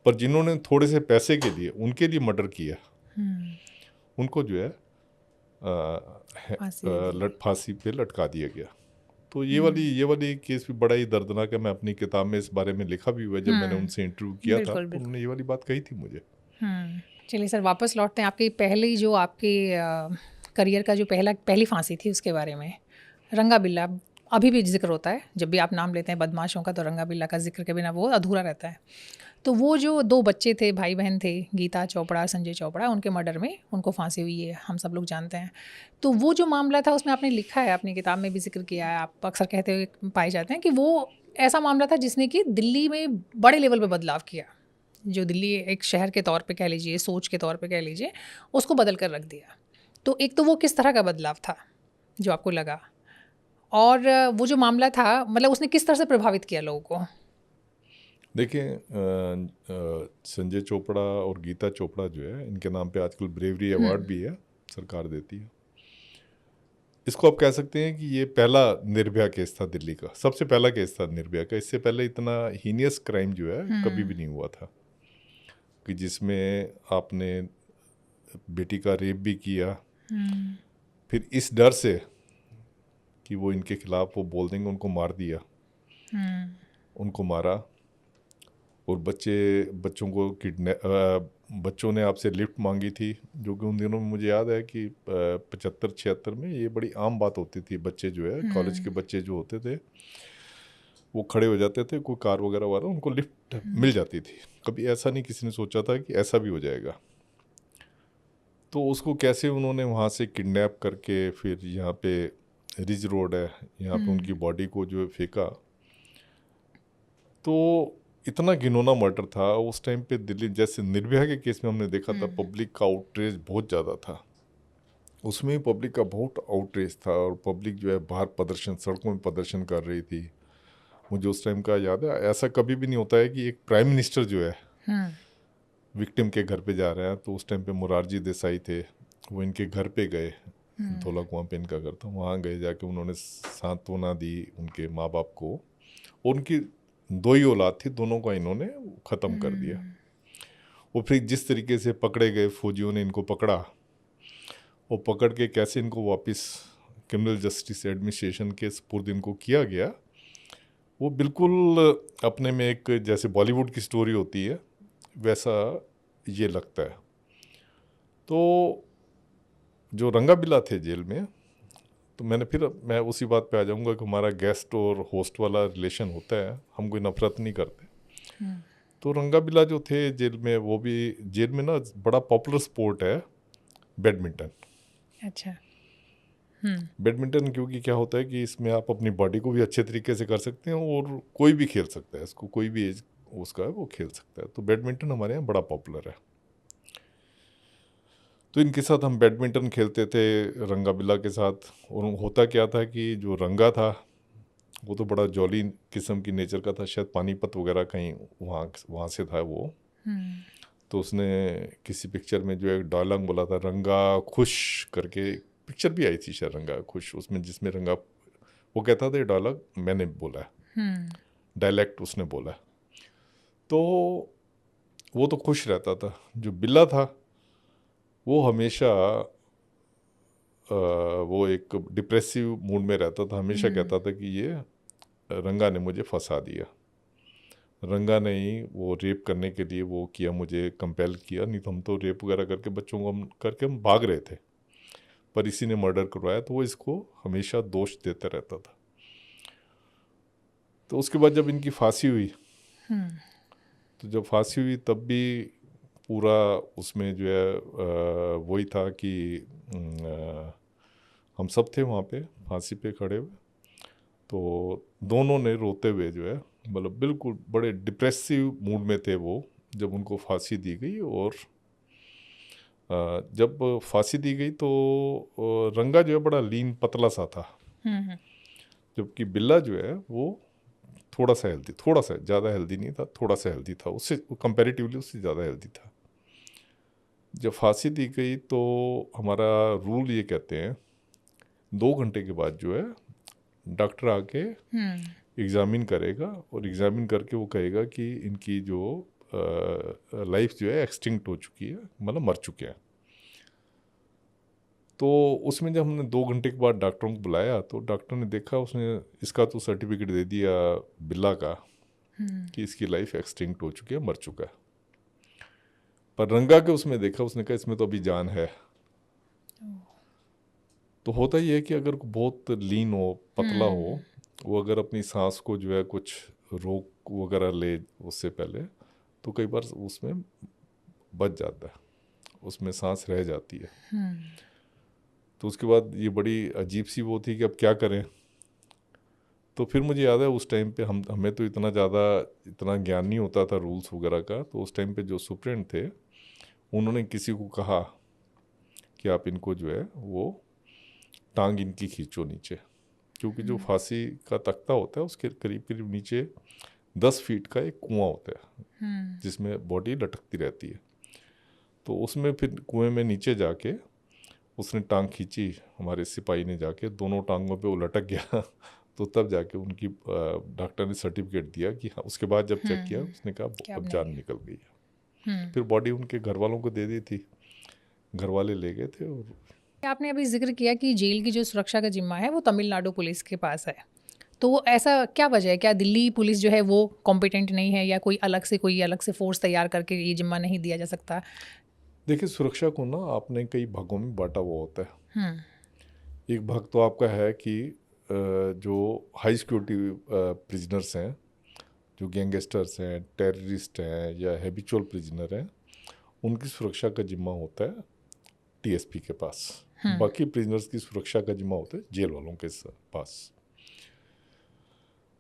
पर जिन्होंने थोड़े से पैसे के लिए उनके लिए मर्डर किया, उनको जो है फांसी पे लटका दिया गया। तो ये वाली केस भी बड़ा ही दर्दनाक है। मैं अपनी किताब में इस बारे में लिखा भी हुआ है। जब मैंने उनसे इंटरव्यू किया था तो उन्होंने ये वाली बात कही थी मुझे। चलिए सर, वापस लौटते हैं आपकी पहली जो आपके करियर का जो पहली फांसी थी उसके बारे में। रंगा बिल्ला अभी भी जिक्र होता है, जब भी आप नाम लेते हैं बदमाशों का तो रंगा बिल्ला का जिक्र के बिना वो अधूरा रहता है। तो वो जो 2 बच्चे थे, भाई बहन थे, गीता चोपड़ा, संजय चोपड़ा, उनके मर्डर में उनको फांसी हुई है, हम सब लोग जानते हैं। तो वो जो मामला था उसमें आपने लिखा है, अपनी किताब में भी जिक्र किया है, आप अक्सर कहते हुए पाए जाते हैं कि वो ऐसा मामला था जिसने कि दिल्ली में बड़े लेवल पे बदलाव किया। जो दिल्ली एक शहर के तौर पे कह लीजिए, सोच के तौर पे कह लीजिए, उसको बदल कर रख दिया। तो एक तो वो किस तरह का बदलाव था जो आपको लगा? और वो जो मामला था मतलब उसने किस तरह से प्रभावित किया लोगों को? देखिए संजय चोपड़ा और गीता चोपड़ा जो है, इनके नाम पे आजकल ब्रेवरी अवार्ड भी है, सरकार देती है। इसको आप कह सकते हैं कि ये पहला निर्भया केस था दिल्ली का, सबसे पहला केस था निर्भया का। इससे पहले इतना हीनियस क्राइम जो है कभी भी नहीं हुआ था, कि जिसमें आपने बेटी का रेप भी किया, फिर इस डर से कि वो इनके खिलाफ वो बोल देंगे, उनको मार दिया, उनको मारा। और बच्चों को बच्चों ने आपसे लिफ्ट मांगी थी, जो कि उन दिनों में मुझे याद है कि 75-76 में ये बड़ी आम बात होती थी। बच्चे जो है, कॉलेज के बच्चे जो होते थे, वो खड़े हो जाते थे, कोई कार वगैरह वाला, उनको लिफ्ट मिल जाती थी। कभी ऐसा नहीं किसी ने सोचा था कि ऐसा भी हो जाएगा। तो उसको कैसे उन्होंने वहाँ से किडनैप करके फिर यहाँ पे रिज रोड है, यहाँ पे उनकी बॉडी को जो है फेंका। तो इतना घिनौना मर्डर था उस टाइम पे दिल्ली। जैसे निर्भया के केस में हमने देखा था, पब्लिक का आउटरेज बहुत ज़्यादा था, उसमें भी पब्लिक का बहुत आउटरेज था, और पब्लिक जो है बाहर प्रदर्शन, सड़कों में प्रदर्शन कर रही थी। मुझे उस टाइम का याद है, ऐसा कभी भी नहीं होता है कि एक प्राइम मिनिस्टर जो है विक्टिम के घर पे जा रहे हैं। तो उस टाइम पे मोरारजी देसाई थे, वो इनके घर पे गए, धौला कुआं पे इनका घर था, वहाँ गए, जाके उन्होंने सांत्वना दी उनके माँ बाप को। और उनकी 2 ही औलाद थी, दोनों का इन्होंने ख़त्म कर दिया। वो फिर जिस तरीके से पकड़े गए, फौजियों ने इनको पकड़ा, वो पकड़ के कैसे इनको वापस क्रिमिनल जस्टिस एडमिनिस्ट्रेशन के सुपुर्द इनको किया गया, वो बिल्कुल अपने में एक, जैसे बॉलीवुड की स्टोरी होती है, वैसा ये लगता है। तो जो रंगा बिल्ला थे जेल में, तो मैं उसी बात पे आ जाऊंगा कि हमारा गेस्ट और होस्ट वाला रिलेशन होता है, हम कोई नफरत नहीं करते। तो रंगा बिल्ला जो थे जेल में, वो भी जेल में ना बड़ा पॉपुलर स्पोर्ट है बैडमिंटन। अच्छा। बैडमिंटन क्योंकि क्या होता है कि इसमें आप अपनी बॉडी को भी अच्छे तरीके से कर सकते हैं, और कोई भी खेल सकता है इसको, कोई भी एज उसका है वो खेल सकता है। तो बैडमिंटन हमारे यहाँ बड़ा पॉपुलर है। तो इनके साथ हम बैडमिंटन खेलते थे, रंगा बिल्ला के साथ। और होता क्या था कि जो रंगा था वो तो बड़ा जॉली किस्म की नेचर का था, शायद पानीपत वगैरह कहीं वहाँ से था वो। तो उसने किसी पिक्चर में जो एक डायलॉग बोला था, रंगा खुश करके, पिक्चर भी आई थी शायद रंगा खुश, उसमें जिसमें रंगा वो कहता था, ये डायलॉग मैंने बोला है, डायलेक्ट उसने बोला है। तो वो तो खुश रहता था। जो बिल्ला था वो हमेशा वो एक डिप्रेसिव मूड में रहता था, हमेशा कहता था कि ये रंगा ने मुझे फंसा दिया, रंगा ने ही वो रेप करने के लिए वो किया, मुझे कंपेल किया, नहीं तो हम तो रेप वगैरह करके बच्चों को हम भाग रहे थे, पर इसी ने मर्डर करवाया। तो वो इसको हमेशा दोष देता रहता था। तो उसके बाद जब इनकी फांसी हुई, तो जब फांसी हुई तब भी पूरा उसमें जो है वही था कि हम सब थे वहाँ पे फांसी पे खड़े हुए। तो दोनों ने रोते हुए जो है, मतलब बिल्कुल बड़े डिप्रेसिव मूड में थे वो, जब उनको फांसी दी गई। और जब फांसी दी गई तो रंगा जो है बड़ा लीन पतला सा था, जबकि बिल्ला जो है वो थोड़ा सा हेल्दी, थोड़ा सा, ज़्यादा हेल्दी नहीं था, थोड़ा सा हेल्दी था, उससे कंपैरेटिवली उससे ज़्यादा हेल्दी था। जब फांसी दी गई तो हमारा रूल ये कहते हैं 2 घंटे के बाद जो है डॉक्टर आके एग्ज़ामिन करेगा, और एग्ज़ामिन करके वो कहेगा कि इनकी जो लाइफ जो है एक्सटिंक्ट हो चुकी है, मतलब मर चुके हैं। तो उसमें जब हमने 2 घंटे के बाद डॉक्टरों को बुलाया, तो डॉक्टर ने देखा, उसने इसका तो सर्टिफिकेट दे दिया बिल्ला का कि इसकी लाइफ एक्सटिंक्ट हो चुकी है, मर चुका है। पर रंगा के उसमें देखा, उसने कहा इसमें तो अभी जान है। तो होता ही है कि अगर बहुत लीन हो, पतला हो, वो अगर अपनी सांस को जो है कुछ रोक वगैरह ले उससे पहले, तो कई बार उसमें बच जाता है, उसमें सांस रह जाती है। तो उसके बाद ये बड़ी अजीब सी वो थी कि अब क्या करें। तो फिर मुझे याद है उस टाइम पे हमें तो इतना ज्ञान नहीं होता था रूल्स वगैरह का। तो उस टाइम पे जो सुप्रीटेंडेंट थे उन्होंने किसी को कहा कि आप इनको जो है वो टांग इनकी खींचो नीचे, क्योंकि जो फांसी का तख्ता होता है उसके करीब करीब नीचे 10 फीट का एक कुआं होता है जिसमें बॉडी लटकती रहती है। तो उसमें फिर कुएं में नीचे जाके उसने टांग खींची, हमारे सिपाही ने जाके दोनों टांगों पे वो लटक गया। तो तब जाके उनकी डॉक्टर ने सर्टिफिकेट दिया कि हाँ। उसके बाद जब चेक किया उसने कहा क्या अब नहीं जान है। निकल गई है। फिर बॉडी उनके घर वालों को दे दी थी, घर वाले ले गए थे। और आपने अभी जिक्र किया कि जेल की जो सुरक्षा का जिम्मा है वो तमिलनाडु पुलिस के पास है, तो ऐसा क्या वजह है? क्या दिल्ली पुलिस जो है वो कॉम्पिटेंट नहीं है, या कोई अलग से फोर्स तैयार करके ये जिम्मा नहीं दिया जा सकता? देखिए, सुरक्षा को ना आपने कई भागों में बांटा हुआ होता है। हम्म एक भाग तो आपका है कि जो हाई सिक्योरिटी प्रिजनर्स हैं, जो गैंगस्टर्स हैं, टेररिस्ट हैं या हैबिचुअल प्रिजनर हैं, उनकी सुरक्षा का जिम्मा होता है टीएसपी के पास। बाकी प्रिजनर्स की सुरक्षा का जिम्मा होता है जेल वालों के पास।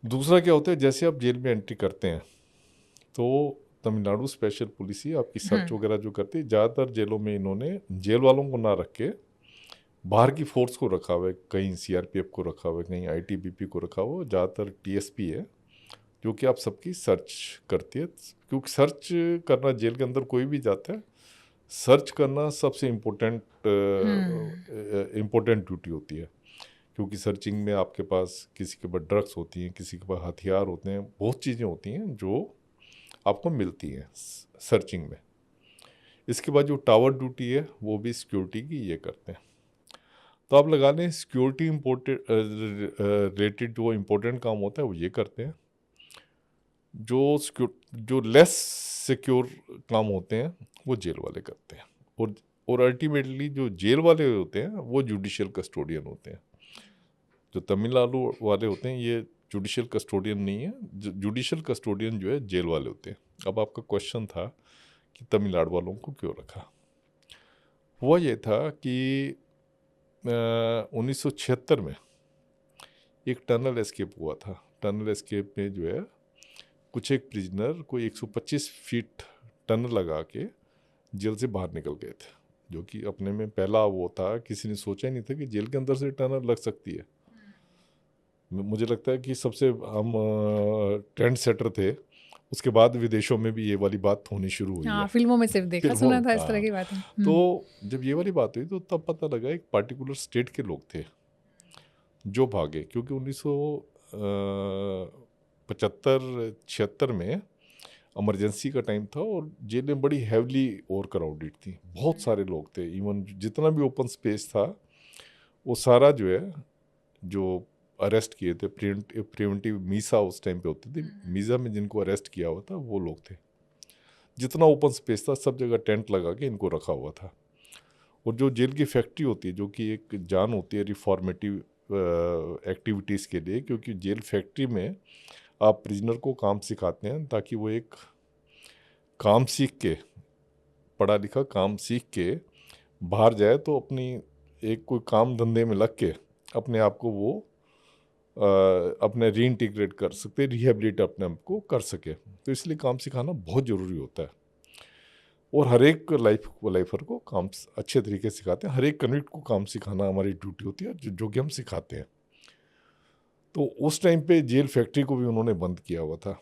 दूसरा क्या होता है, जैसे आप जेल में एंट्री करते हैं तो तमिलनाडु स्पेशल पुलिस ही आपकी सर्च वगैरह जो करती है। ज़्यादातर जेलों में इन्होंने जेल वालों को ना रख के बाहर की फोर्स को रखा हुआ है, कहीं सीआरपीएफ को रखा हुआ है, कहीं आईटीबीपी को रखा हुआ है। ज़्यादातर टीएसपी है जो कि आप सबकी सर्च करती है, क्योंकि सर्च करना जेल के अंदर कोई भी जाता है, सर्च करना सबसे इम्पोर्टेंट ड्यूटी होती है। क्योंकि सर्चिंग में आपके पास किसी के पास ड्रग्स होती हैं, किसी के पास हथियार होते हैं, बहुत चीज़ें होती हैं जो आपको मिलती हैं सर्चिंग में। इसके बाद जो टावर ड्यूटी है वो भी सिक्योरिटी की ये करते हैं। तो आप लगा लें सिक्योरिटी रिलेटेड जो इम्पोर्टेंट काम होता है वो ये करते हैं। जो लेस सिक्योर काम होते हैं वो जेल वाले करते हैं। और अल्टीमेटली जो जेल वाले होते हैं वो जुडिशियल कस्टोडियन होते हैं। जो तमिलनाडु वाले होते हैं ये जुडिशियल कस्टोडियन नहीं है। जुडिशियल कस्टोडियन जो है जेल वाले होते हैं। अब आपका क्वेश्चन था कि तमिलनाडु वालों को क्यों रखा। हुआ ये था कि 1976 में एक टनल एस्केप हुआ था। टनल एस्केप में जो है कुछ एक प्रिजनर को 125 फीट टनल लगा के जेल से बाहर निकल गए थे, जो कि अपने में पहला वो था। किसी ने सोचा ही नहीं था कि जेल के अंदर से टनल लग सकती है। मुझे लगता है कि सबसे हम ट्रेंड सेटर थे। उसके बाद विदेशों में भी ये वाली बात होनी शुरू हुई हाँ, है। फिल्मों में सिर्फ देखा फिल्मों सुना था इस तरह हाँ। की बातें। तो जब ये वाली बात हुई तो तब पता लगा एक पार्टिकुलर स्टेट के लोग थे जो भागे, क्योंकि 1975-76 में इमरजेंसी का टाइम था और जेलें बड़ी हैवली ओवर क्राउडेड थी। बहुत सारे लोग थे। इवन जितना भी ओपन स्पेस था वो सारा जो है, जो अरेस्ट किए थे प्रिवेंटिव मीसा उस टाइम पे होती थी, मीसा में जिनको अरेस्ट किया हुआ था वो लोग थे। जितना ओपन स्पेस था सब जगह टेंट लगा के इनको रखा हुआ था। और जो जेल की फैक्ट्री होती है, जो कि एक जान होती है रिफॉर्मेटिव एक्टिविटीज़ के लिए, क्योंकि जेल फैक्ट्री में आप प्रिजनर को काम सिखाते हैं ताकि वो एक काम सीख के, पढ़ा लिखा काम सीख के बाहर जाए तो अपनी एक कोई काम धंधे में लग के अपने आप को वो अपने रीइंटीग्रेट कर सकते, रिहेबिलिट अपने आप को कर सके। तो इसलिए काम सिखाना बहुत ज़रूरी होता है। और हर एक लाइफर को काम अच्छे तरीके से सिखाते हैं। हर एक कन्विक्ट को काम सिखाना हमारी ड्यूटी होती है, जो कि हम सिखाते हैं। तो उस टाइम पे जेल फैक्ट्री को भी उन्होंने बंद किया हुआ था।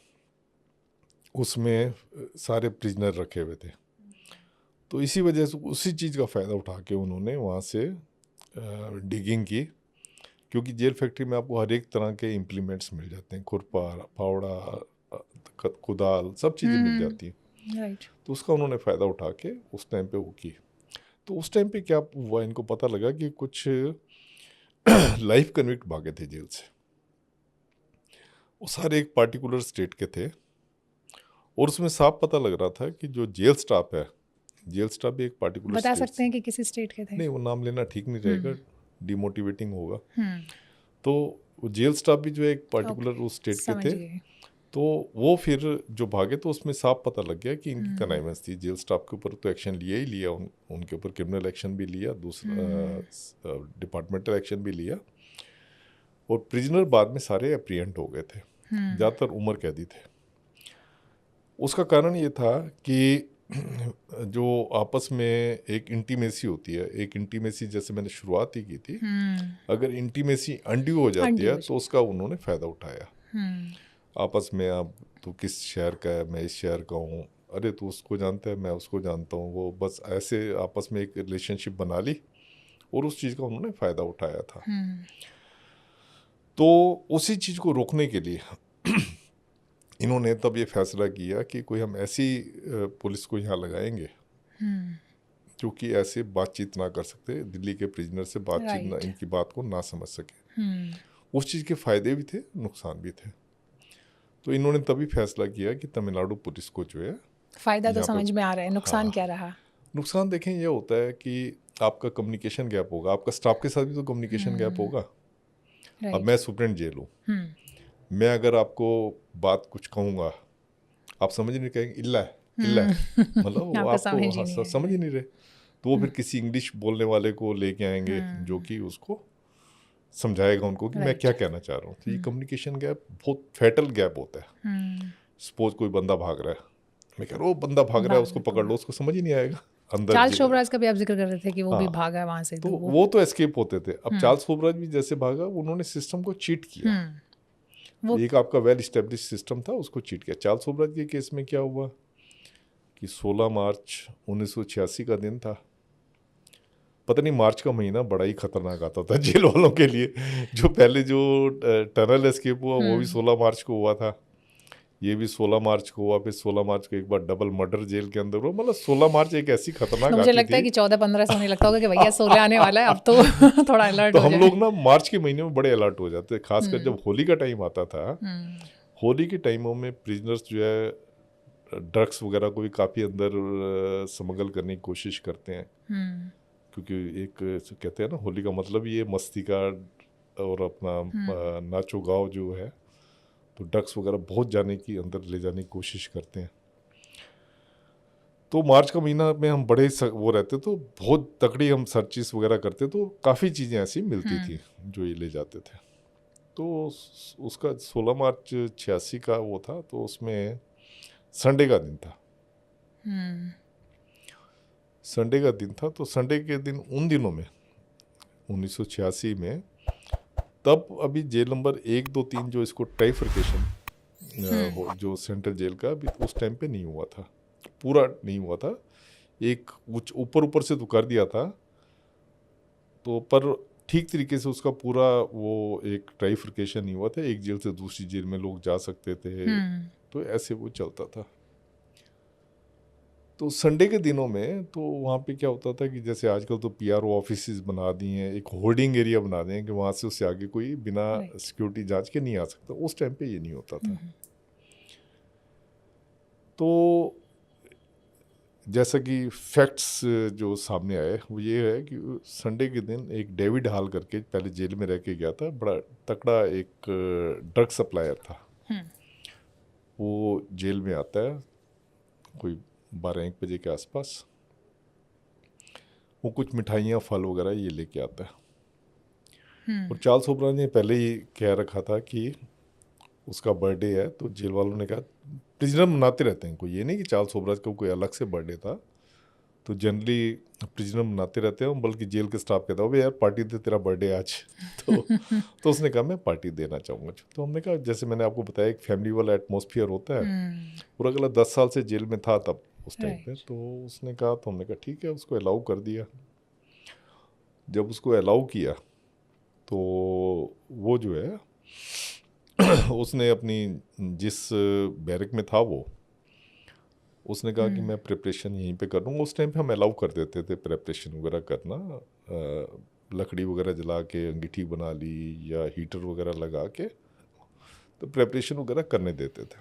उसमें सारे प्रिजनर रखे हुए थे। तो इसी वजह से उसी चीज़ का फ़ायदा उठा के उन्होंने वहाँ से डिगिंग की, क्योंकि जेल फैक्ट्री में आपको हर एक तरह के इम्प्लीमेंट्स मिल जाते हैं, खुरपा, फावड़ा, कुदाल, सब चीज़ें मिल जाती हैं। राइट। तो उसका उन्होंने फ़ायदा उठा के उस टाइम पे वो की। तो उस टाइम पे क्या हुआ, इनको पता लगा कि कुछ लाइफ कन्विक्ट भागे थे जेल से। वो सारे एक पार्टिकुलर स्टेट के थे और उसमें साफ पता लग रहा था कि जो जेल स्टाफ है, जेल स्टाफ भी एक पार्टिकुलर बता स्टेट सकते हैं कि किसी स्टेट के थे? नहीं, वो नाम लेना ठीक नहीं रहेगा, डिमोटिवेटिंग होगा। हम्म तो वो जेल स्टाफ भी जो है एक पार्टिकुलर ओके, उस स्टेट के समझ थे। गए। तो वो फिर जो भागे तो उसमें साफ पता लग गया कि इनकी कनाइमेंस थी। जेल स्टाफ के ऊपर तो एक्शन लिया ही लिया, उनके ऊपर क्रिमिनल एक्शन भी लिया, दूसरा डिपार्टमेंटल एक्शन भी लिया। और प्रिजनर बाद में सारे अप्रिहेंड हो गए थे, ज़्यादातर उम्र कैदी थे। उसका कारण ये था कि जो आपस में एक इंटीमेसी होती है, एक इंटीमेसी जैसे मैंने शुरुआत ही की थी, अगर इंटीमेसी अनड्यू हो जाती है तो उसका उन्होंने फ़ायदा उठाया। आपस में आप तो किस शहर का है, मैं इस शहर का हूँ, अरे तू उसको जानता है, मैं उसको जानता हूँ, वो बस ऐसे आपस में एक रिलेशनशिप बना ली और उस चीज़ का उन्होंने फ़ायदा उठाया था। तो उसी चीज़ को रोकने के लिए इन्होंने तब ये फैसला किया कि कोई हम ऐसी पुलिस को यहाँ लगाएंगे जो कि ऐसे बातचीत ना कर सकते, दिल्ली के प्रिजनर से बातचीत ना, इनकी बात को ना समझ सके। उस चीज़ के फ़ायदे भी थे, नुकसान भी थे। तो इन्होंने तभी फैसला किया कि तमिलनाडु पुलिस को जो है, फ़ायदा तो समझ में आ रहा है, नुकसान क्या रहा? नुकसान देखें ये होता है कि आपका कम्युनिकेशन गैप होगा, आपका स्टाफ के साथ भी तो कम्युनिकेशन गैप होगा। अब मैं सुप्रीटेंडेंट जेल हूँ, मैं अगर आपको बात कुछ कहूँगा, आप समझ नहीं कहेंगे, इल्ला है इल्ला है, मतलब वो आपको समझ ही नहीं रहे, तो वो फिर किसी इंग्लिश बोलने वाले को लेके आएंगे जो कि उसको समझाएगा उनको कि मैं क्या कहना चाह रहा हूँ। तो ये कम्युनिकेशन गैप बहुत फैटल गैप होता है। सपोज कोई बंदा भाग रहा है, मैं कह रहा हूँ वो बंदा भाग रहा है, उसको पकड़ लो, उसको समझ ही नहीं आएगा। अंदर चार्ल्स शोबराज का भी आप जिक्र कर रहे थे कि वो भी भागा वहाँ से, तो वो तो एस्केप होते थे। अब चार्ल्स शोबराज भी जैसे भागा, उन्होंने सिस्टम को चीट किया। एक आपका वेल इस्टेब्लिश सिस्टम था, उसको चीट किया। चार्ल्स शोबराज के केस में क्या हुआ कि 16 मार्च 1986 का दिन था। पता नहीं, मार्च का महीना बड़ा ही खतरनाक आता था जेल वालों के लिए। जो पहले जो टनल एस्केप हुआ वो भी 16 मार्च को हुआ था, ये भी 16 मार्च को हुआ, फिर 16 मार्च को एक बार डबल मर्डर जेल के अंदर हुआ। मतलब 16 मार्च एक ऐसी खतरनाक मुझे लगता है कि 14-15 से होने लगता होगा कि भैया 16 आने वाला है, अब तो थोड़ा अलर्ट तो हो हम जाए। लोग ना मार्च के महीने में बड़े अलर्ट हो जाते, खासकर जब होली का टाइम आता था। होली के टाइमों में प्रिजनर्स जो है ड्रग्स वगैरह को भी काफ़ी अंदर स्मगल करने की कोशिश करते हैं, क्योंकि एक कहते हैं ना, होली का मतलब ये मस्ती का और अपना नाचो गाओ जो है, तो ड्रग्स वगैरह बहुत जाने की, अंदर ले जाने की कोशिश करते हैं। तो मार्च का महीना में हम बड़े वो रहते, तो बहुत तकड़ी हम सर्चिस वगैरह करते, तो काफ़ी चीज़ें ऐसी मिलती थी जो ये ले जाते थे। तो उसका 16 मार्च 86 का वो था, तो उसमें संडे का दिन था। संडे का दिन था, तो संडे के दिन, उन दिनों में 1986 में, तब अभी जेल नंबर 1, 2, 3 जो इसको ट्राइफर्केशन जो सेंट्रल जेल का, अभी उस टाइम पे नहीं हुआ था, पूरा नहीं हुआ था। एक ऊपर ऊपर से तो कर दिया था, तो पर ठीक तरीके से उसका पूरा वो एक ट्राइफर्केशन नहीं हुआ था, एक जेल से दूसरी जेल में लोग जा सकते थे, तो ऐसे वो चलता था। तो संडे के दिनों में तो वहाँ पे क्या होता था कि जैसे आजकल तो पीआरओ ऑफिसेज बना दिए हैं, एक होर्डिंग एरिया बना दिए हैं कि वहाँ से उससे आगे कोई बिना सिक्योरिटी जांच के नहीं आ सकता। उस टाइम पे ये नहीं होता था। तो जैसा कि फैक्ट्स जो सामने आए वो ये है कि संडे के दिन एक डेविड हॉल करके पहले जेल में रह के गया था, बड़ा तकड़ा एक ड्रग सप्लायर था। वो जेल में आता है कोई 12-1 बजे के आसपास, वो कुछ मिठाइयाँ, फल वगैरह ये लेके आता है। और चार्ल्स शोबराज ने पहले ही कह रखा था कि उसका बर्थडे है, तो जेल वालों ने कहा, प्रिजनर मनाते रहते हैं, कोई ये नहीं कि चार्ल्स शोबराज का कोई अलग से बर्थडे था, तो जनरली प्रिजनर मनाते रहते हैं, बल्कि जेल के स्टाफ कहता है यार पार्टी दे, तेरा बर्थडे आज। तो उसने कहा मैं पार्टी देना चाहूँगा। तो हमने कहा, जैसे मैंने आपको बताया, एक फैमिली वाला एटमॉस्फेयर होता है, पूरा अगला 10 साल से जेल में था तब उस टाइम पे। तो उसने कहा, तो हमने कहा ठीक है, उसको अलाउ कर दिया। जब उसको अलाउ किया तो वो जो है उसने अपनी जिस बैरक में था वो, उसने कहा कि मैं प्रिपरेशन यहीं पे कर दूँगा। उस टाइम पे हम अलाउ कर देते थे प्रिपरेशन वगैरह करना, लकड़ी वगैरह जला के अंगीठी बना ली या हीटर वगैरह लगा के, तो प्रिपरेशन वगैरह करने देते थे।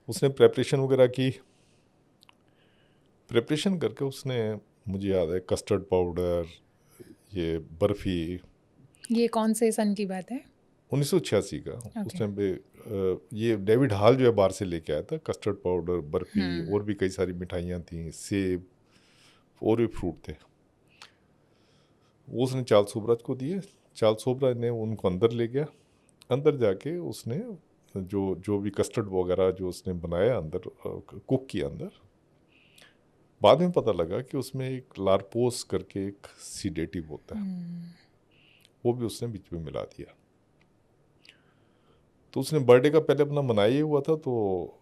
उसने प्रिपरेशन वगैरह की, प्रिपरेशन करके उसने, मुझे याद है, कस्टर्ड पाउडर, ये बर्फ़ी। ये कौन से सन की बात है? 1986 का। उस टाइम पे ये डेविड हॉल जो है बाहर से लेके आया था, कस्टर्ड पाउडर, बर्फ़ी, और भी कई सारी मिठाइयाँ थी, सेब और भी फ्रूट थे। वो उसने चार्ल्स शोबराज को दिए। चार्ल्स सोबरा ने उनको अंदर ले गया। अंदर जाके उसने जो भी कस्टर्ड वगैरह जो उसने बनाया अंदर, कुक किया अंदर, बाद में पता लगा कि उसमें एक लारपोस करके एक सीडेटिव होता है, वो भी उसने बीच में मिला दिया। तो उसने बर्थडे का पहले अपना मनाया ही हुआ था, तो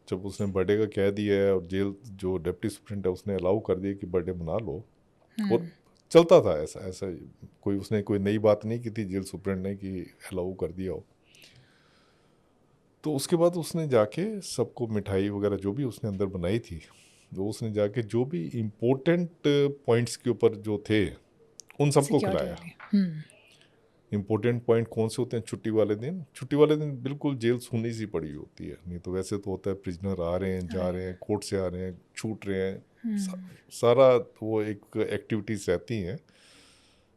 जब उसने बर्थडे का कह दिया है और जेल जो डिप्टी सुप्रिंटेंडेंट है उसने अलाउ कर दिया कि बर्थडे मना लो, और चलता था ऐसा ऐसा, उसने कोई नई बात नहीं की थी जेल सुप्रिंटेंडेंट ने कि अलाउ कर दिया हो। तो उसके बाद उसने जाके सबको मिठाई वगैरह जो भी उसने अंदर बनाई थी, वो उसने जाके जो भी इम्पोर्टेंट पॉइंट्स के ऊपर जो थे उन सबको सिक्योरिटी खिलाया। वाले। इम्पोर्टेंट पॉइंट कौन से होते हैं? छुट्टी वाले दिन। छुट्टी वाले दिन बिल्कुल जेल सुनी सी पड़ी होती है, नहीं तो वैसे तो होता है प्रिजनर आ रहे हैं, जा रहे हैं, कोर्ट से आ रहे हैं, छूट रहे हैं, सारा वो एक एक्टिविटीज रहती हैं।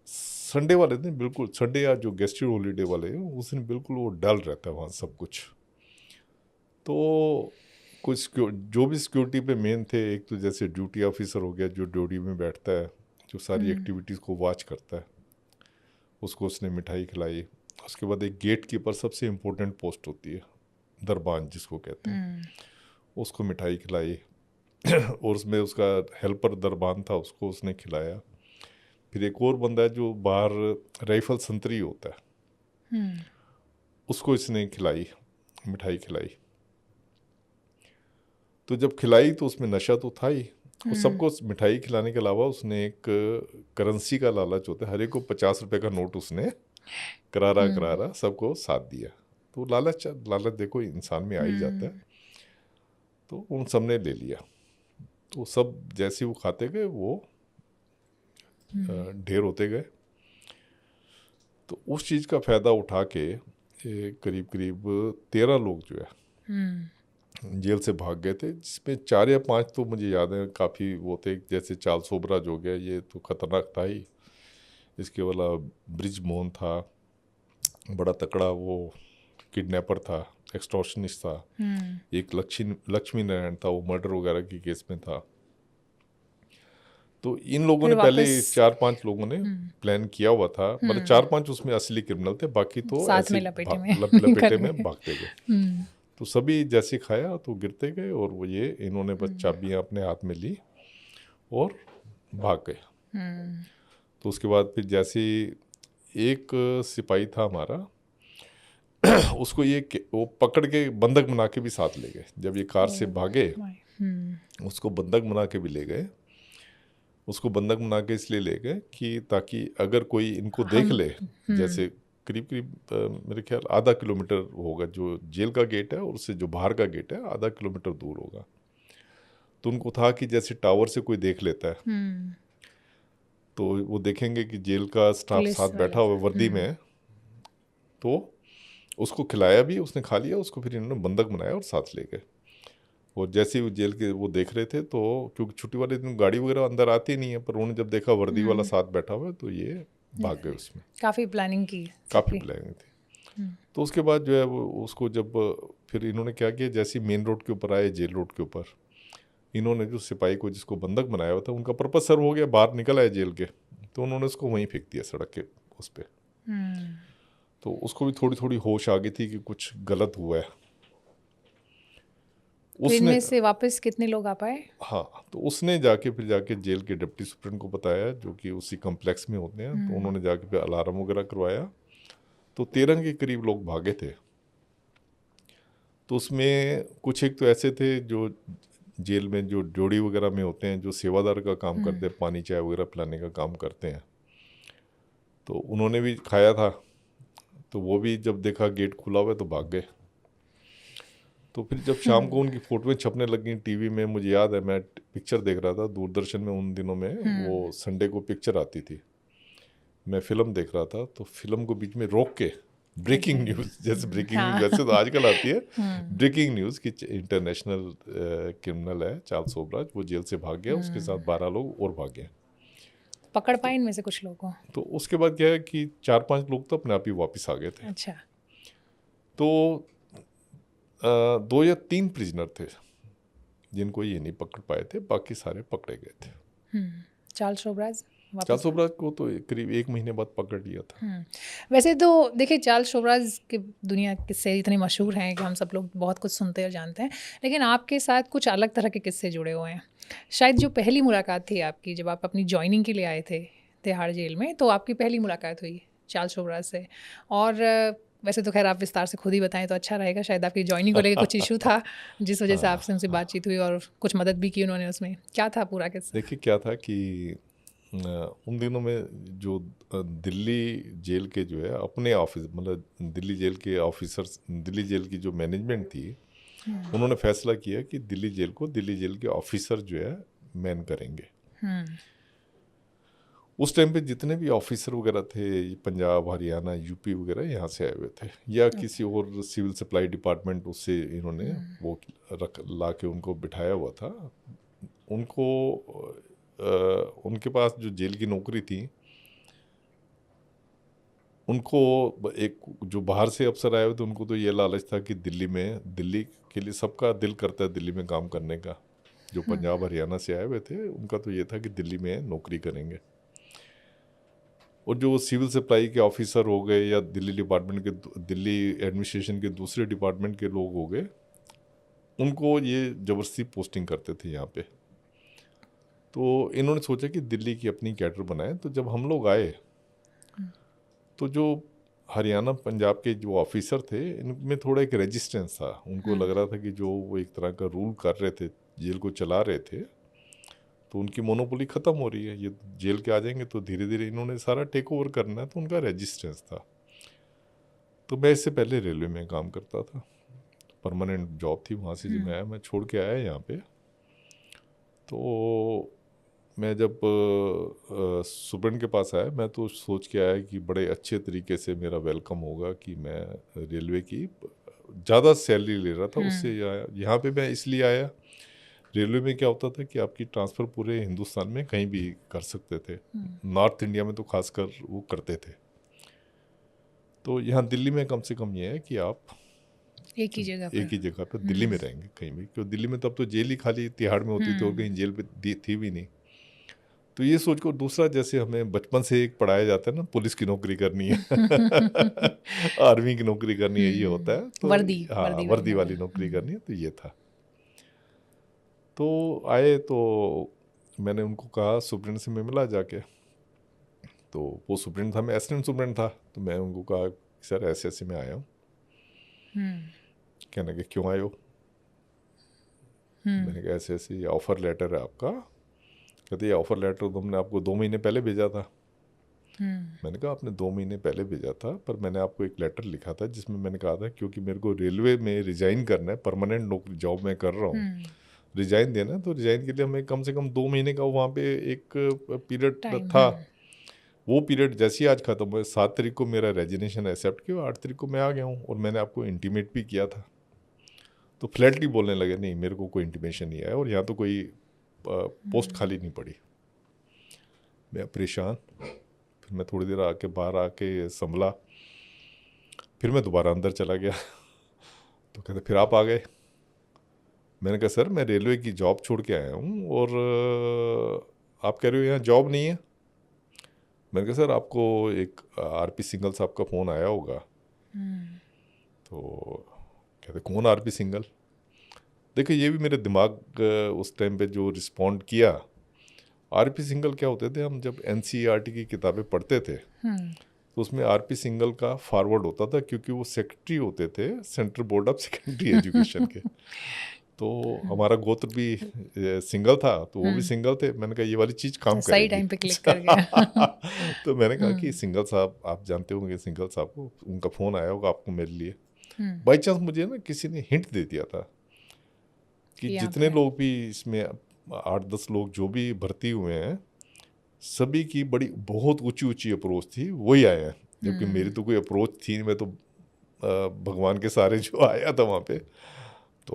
संडे वाले दिन बिल्कुल, संडे या जो गेस्टेड हॉलीडे वाले हैं उस दिन बिल्कुल वो डल रहता है वहाँ सब कुछ। तो कुछ जो भी सिक्योरिटी पे मेन थे, एक तो जैसे ड्यूटी ऑफिसर हो गया जो ड्यूटी में बैठता है, जो सारी एक्टिविटीज़ को वॉच करता है, उसको उसने मिठाई खिलाई। उसके बाद एक गेट कीपर, सबसे इम्पोर्टेंट पोस्ट होती है, दरबान जिसको कहते हैं, उसको मिठाई खिलाई। और उसमें उसका हेल्पर दरबान था, उसको उसने खिलाया। फिर एक और बंदा है जो बाहर राइफल संतरी होता है, उसको इसने खिलाई, मिठाई खिलाई। तो जब खिलाई तो उसमें नशा तो था ही, और सबको मिठाई खिलाने के अलावा उसने एक करेंसी का लालच होता है, हर एक को 50 रुपए का नोट उसने करारा करारा सबको साथ दिया। तो लालच लालच देखो इंसान में आ ही जाता है, तो उन सब ने ले लिया। तो सब जैसे वो खाते गए वो ढेर होते गए। तो उस चीज़ का फ़ायदा उठा के करीब करीब 13 लोग जो है जेल से भाग गए थे, जिसमें 4 या 5 तो मुझे याद है काफ़ी वो थे, जैसे चार्ल्स सोबरा जो गया, ये तो ख़तरनाक था ही। इसके वाला ब्रिज मोहन था, बड़ा तकड़ा वो किडनैपर था, एक्सटॉर्शनिस्ट था। एक लक्ष्मी नारायण था, वो मर्डर वगैरह के केस में था। तो इन लोगों फिर ने पहले वापस 4-5 लोगों ने प्लान किया हुआ था, मतलब 4-5 उसमें असली क्रिमिनल थे, बाकी तो साथ ऐसे में लपेटे में लपेटे कर में गए। भागते गए। तो सभी जैसे खाया तो गिरते गए, और वो ये इन्होंने बस चाबियां अपने हाथ में ली और भाग गए। तो उसके बाद फिर जैसे एक सिपाही था हमारा, उसको वो पकड़ के बंधक बना के भी साथ ले गए। जब ये कार से भागे उसको बंधक बना के भी ले गए। उसको बंधक बना के इसलिए ले गए कि ताकि अगर कोई इनको देख ले, जैसे करीब करीब मेरे ख्याल आधा किलोमीटर होगा जो जेल का गेट है, और उससे जो बाहर का गेट है आधा किलोमीटर दूर होगा। तो उनको था कि जैसे टावर से कोई देख लेता है तो वो देखेंगे कि जेल का स्टाफ पुलिस साथ बैठा हुआ है वर्दी में, तो उसको खिलाया भी, उसने खा लिया, उसको फिर इन्होंने बंधक बनाया और साथ ले गए। और जैसे ही वो जेल के वो देख रहे थे, तो क्योंकि छुट्टी वाले दिन गाड़ी वगैरह अंदर आती नहीं है, पर उन्होंने जब देखा वर्दी वाला साथ बैठा हुआ है तो ये भाग गए उसमें। काफ़ी प्लानिंग की काफ़ी सबकी। प्लानिंग थी। तो उसके बाद जो है वो उसको जब फिर इन्होंने क्या किया, जैसे मेन रोड के ऊपर आए, जेल रोड के ऊपर, इन्होंने जो सिपाही को जिसको बंधक बनाया हुआ था, उनका पर्पस सर्व हो गया, बाहर निकल आए जेल के, तो उन्होंने उसको वहीं फेंक दिया सड़क के उस पर। तो उसको भी थोड़ी थोड़ी होश आ गई थी कि कुछ गलत हुआ है। फिर इनमें से वापस कितने लोग आ पाए? हाँ, तो उसने फिर जाके जेल के डिप्टी सुप्रिंटेंडेंट को बताया, जो कि उसी कम्प्लेक्स में होते हैं, तो उन्होंने जाके फिर अलार्म वगैरह करवाया। तो 13 के करीब लोग भागे थे। तो उसमें कुछ एक तो ऐसे थे जो जेल में जो ड्योढ़ी वगैरह में होते हैं, जो सेवादार का काम करते हैं, पानी चाय वगैरह पिलाने का काम करते हैं, तो उन्होंने भी खाया था। तो वो भी जब देखा गेट खुला हुआ है तो भाग गए। तो फिर जब शाम को उनकी फोटोएं छपने लगी टीवी में, मुझे याद है मैं पिक्चर देख रहा था दूरदर्शन में उन दिनों में, वो संडे को पिक्चर आती थी, मैं फिल्म देख रहा था, तो फिल्म को बीच में रोक के ब्रेकिंग न्यूज़, जैसे ब्रेकिंग न्यूज़ वैसे तो आजकल आती है, ब्रेकिंग न्यूज़ की इंटरनेशनल क्रिमिनल है चार्ल्स सोबरा, वो जेल से भाग गया, उसके साथ 12 लोग और भाग गए। पकड़ पाए इनमें से कुछ लोगों को? तो उसके बाद क्या है कि 4-5 लोग तो अपने आप ही वापस आ गए थे। अच्छा। तो 2 या 3 प्रिजनर थे जिनको ये नहीं पकड़ पाए थे, बाकी सारे पकड़े गए थे। चार्ल्स सोबराज? वापस? शोबराज को तो करीब 1 महीने बाद पकड़ लिया था। वैसे तो देखिए, चार्ल्स शोबराज की दुनिया किस्से इतने मशहूर हैं कि हम सब लोग बहुत कुछ सुनते और जानते हैं, लेकिन आपके साथ कुछ अलग तरह के किस्से जुड़े हुए हैं। शायद जो पहली मुलाकात थी आपकी, जब आप अपनी जॉइनिंग के लिए आए थे तिहाड़ जेल में, तो आपकी पहली मुलाकात हुई चार्ल्स शोबराज से। और वैसे तो खैर आप विस्तार से खुद ही बताएं तो अच्छा रहेगा। शायद आपकी जॉइनिंग को लेकर कुछ इशू था जिस वजह से हाँ, आपसे उनसे बातचीत हुई, और कुछ मदद भी की उन्होंने उसमें। क्या था पूरा किस्सा? देखिए क्या था कि उन दिनों में जो दिल्ली जेल के जो है अपने ऑफिस, मतलब दिल्ली जेल के ऑफिसर्स, दिल्ली जेल की जो मैनेजमेंट थी, उन्होंने फैसला किया कि दिल्ली जेल को दिल्ली जेल के ऑफिसर जो है मैन करेंगे। उस टाइम पे जितने भी ऑफिसर वगैरह थे, पंजाब, हरियाणा, यूपी वगैरह यहाँ से आए हुए थे, या किसी और सिविल सप्लाई डिपार्टमेंट उससे इन्होंने वो रख ला के उनको बिठाया हुआ था। उनको उनके पास जो जेल की नौकरी थी, उनको एक जो बाहर से अफसर आए हुए थे, उनको तो ये लालच था कि दिल्ली के लिए सबका दिल करता है दिल्ली में काम करने का। जो पंजाब हरियाणा से आए हुए थे, उनका तो ये था कि दिल्ली में नौकरी करेंगे। और जो सिविल सप्लाई के ऑफिसर हो गए, या दिल्ली एडमिनिस्ट्रेशन के दूसरे डिपार्टमेंट के लोग हो गए, उनको ये ज़बरदस्ती पोस्टिंग करते थे यहाँ पे। तो इन्होंने सोचा कि दिल्ली की अपनी कैडर बनाए। तो जब हम लोग आए, तो जो हरियाणा पंजाब के जो ऑफिसर थे, इनमें थोड़ा एक रेजिस्टेंस था। उनको लग रहा था कि जो वो एक तरह का रूल कर रहे थे, जेल को चला रहे थे, तो उनकी मोनोपोली ख़त्म हो रही है, ये जेल के आ जाएंगे तो धीरे धीरे इन्होंने सारा टेक ओवर करना है। तो उनका रेजिस्टेंस था। तो मैं इससे पहले रेलवे में काम करता था, परमानेंट जॉब थी। वहाँ से जब मैं छोड़ के आया यहाँ पे, तो मैं जब सुब्रन के पास आया, मैं तो सोच के आया कि बड़े अच्छे तरीके से मेरा वेलकम होगा, कि मैं रेलवे की ज़्यादा सैलरी ले रहा था उससे। यहाँ पे मैं इसलिए आया, रेलवे में क्या होता था कि आपकी ट्रांसफ़र पूरे हिंदुस्तान में कहीं भी कर सकते थे, नॉर्थ इंडिया में तो खासकर वो करते थे। तो यहाँ दिल्ली में कम से कम ये है कि आप एक ही जगह पे दिल्ली में रहेंगे कहीं भी, क्योंकि दिल्ली में तब तो जेल ही खाली तिहाड़ में होती थी, और कहीं जेल पे थी भी नहीं। तो ये सोच कर, दूसरा जैसे हमें बचपन से एक पढ़ाया जाता है ना, पुलिस की नौकरी करनी है आर्मी की नौकरी करनी है, ये होता है। तो हाँ, वर्दी वाली नौकरी करनी है, तो ये था। तो आए तो मैंने उनको कहा, सुप्रीम से मैं मिला जाके। तो वो सुप्रीम था, मैं असिस्टेंट सुप्रीम था। तो मैं उनको कहा, सर ऐसे ऐसे मैं आया हूँ। कहने के क्यों आए हो? मैंने कहा ऐसे ऐसे ऑफ़र लेटर है आपका। कहते ये ऑफ़र लेटर तो हमने आपको 2 महीने पहले भेजा था। मैंने कहा आपने 2 महीने पहले भेजा था, पर मैंने आपको एक लेटर लिखा था जिसमें मैंने कहा था क्योंकि मेरे को रेलवे में रिज़ाइन करना है, परमानेंट नौकरी जॉब में कर रहा हूँ, रिज़ाइन देना है। तो रिज़ाइन के लिए हमें कम से कम 2 महीने का वहाँ पे एक पीरियड था। वो पीरियड जैसे ही आज ख़त्म हुआ, 7 तारीख को मेरा रेजिग्नेशन एक्सेप्ट किया, 8 तारीख को मैं आ गया हूँ। और मैंने आपको इंटीमेट भी किया था। तो फ्लैटली बोलने लगे, नहीं मेरे को कोई इंटीमेशन नहीं आया, और यहाँ तो कोई पोस्ट खाली नहीं पड़ी। मैं परेशान। फिर मैं थोड़ी देर आके बाहर आके संभला, फिर मैं दोबारा अंदर चला गया। तो कहते फिर आप आ गए। मैंने कहा सर मैं रेलवे की जॉब छोड़ के आया हूँ, और आप कह रहे हो यहाँ जॉब नहीं है। मैंने कहा सर आपको एक आरपी सिंघल साहब का फ़ोन आया होगा। तो कहते कौन आरपी सिंघल? देखिए ये भी मेरे दिमाग उस टाइम पे जो रिस्पॉन्ड किया, आरपी सिंघल क्या होते थे, हम जब एनसीईआरटी की किताबें पढ़ते थे, तो उसमें आरपी सिंघल का फॉरवर्ड होता था, क्योंकि वो सेक्रेटरी होते थे central board of secondary education के। तो हमारा गोत्र भी सिंगल था, तो वो भी सिंगल थे। मैंने कहा ये वाली चीज़ काम सही करेगी। टाइम पे क्लिक कर गया। तो मैंने कहा कि सिंगल साहब, आप जानते होंगे सिंगल साहब को, उनका फ़ोन आया होगा आपको मेरे लिए। बाई चांस मुझे ना किसी ने हिंट दे दिया था कि जितने लोग भी इसमें 8-10 लोग जो भी भर्ती हुए हैं, सभी की बड़ी बहुत ऊंची ऊंची अप्रोच थी, वही आए हैं। जबकि मेरी तो कोई अप्रोच थी नहीं, मैं तो भगवान के सारे जो आया था वहाँ पे। तो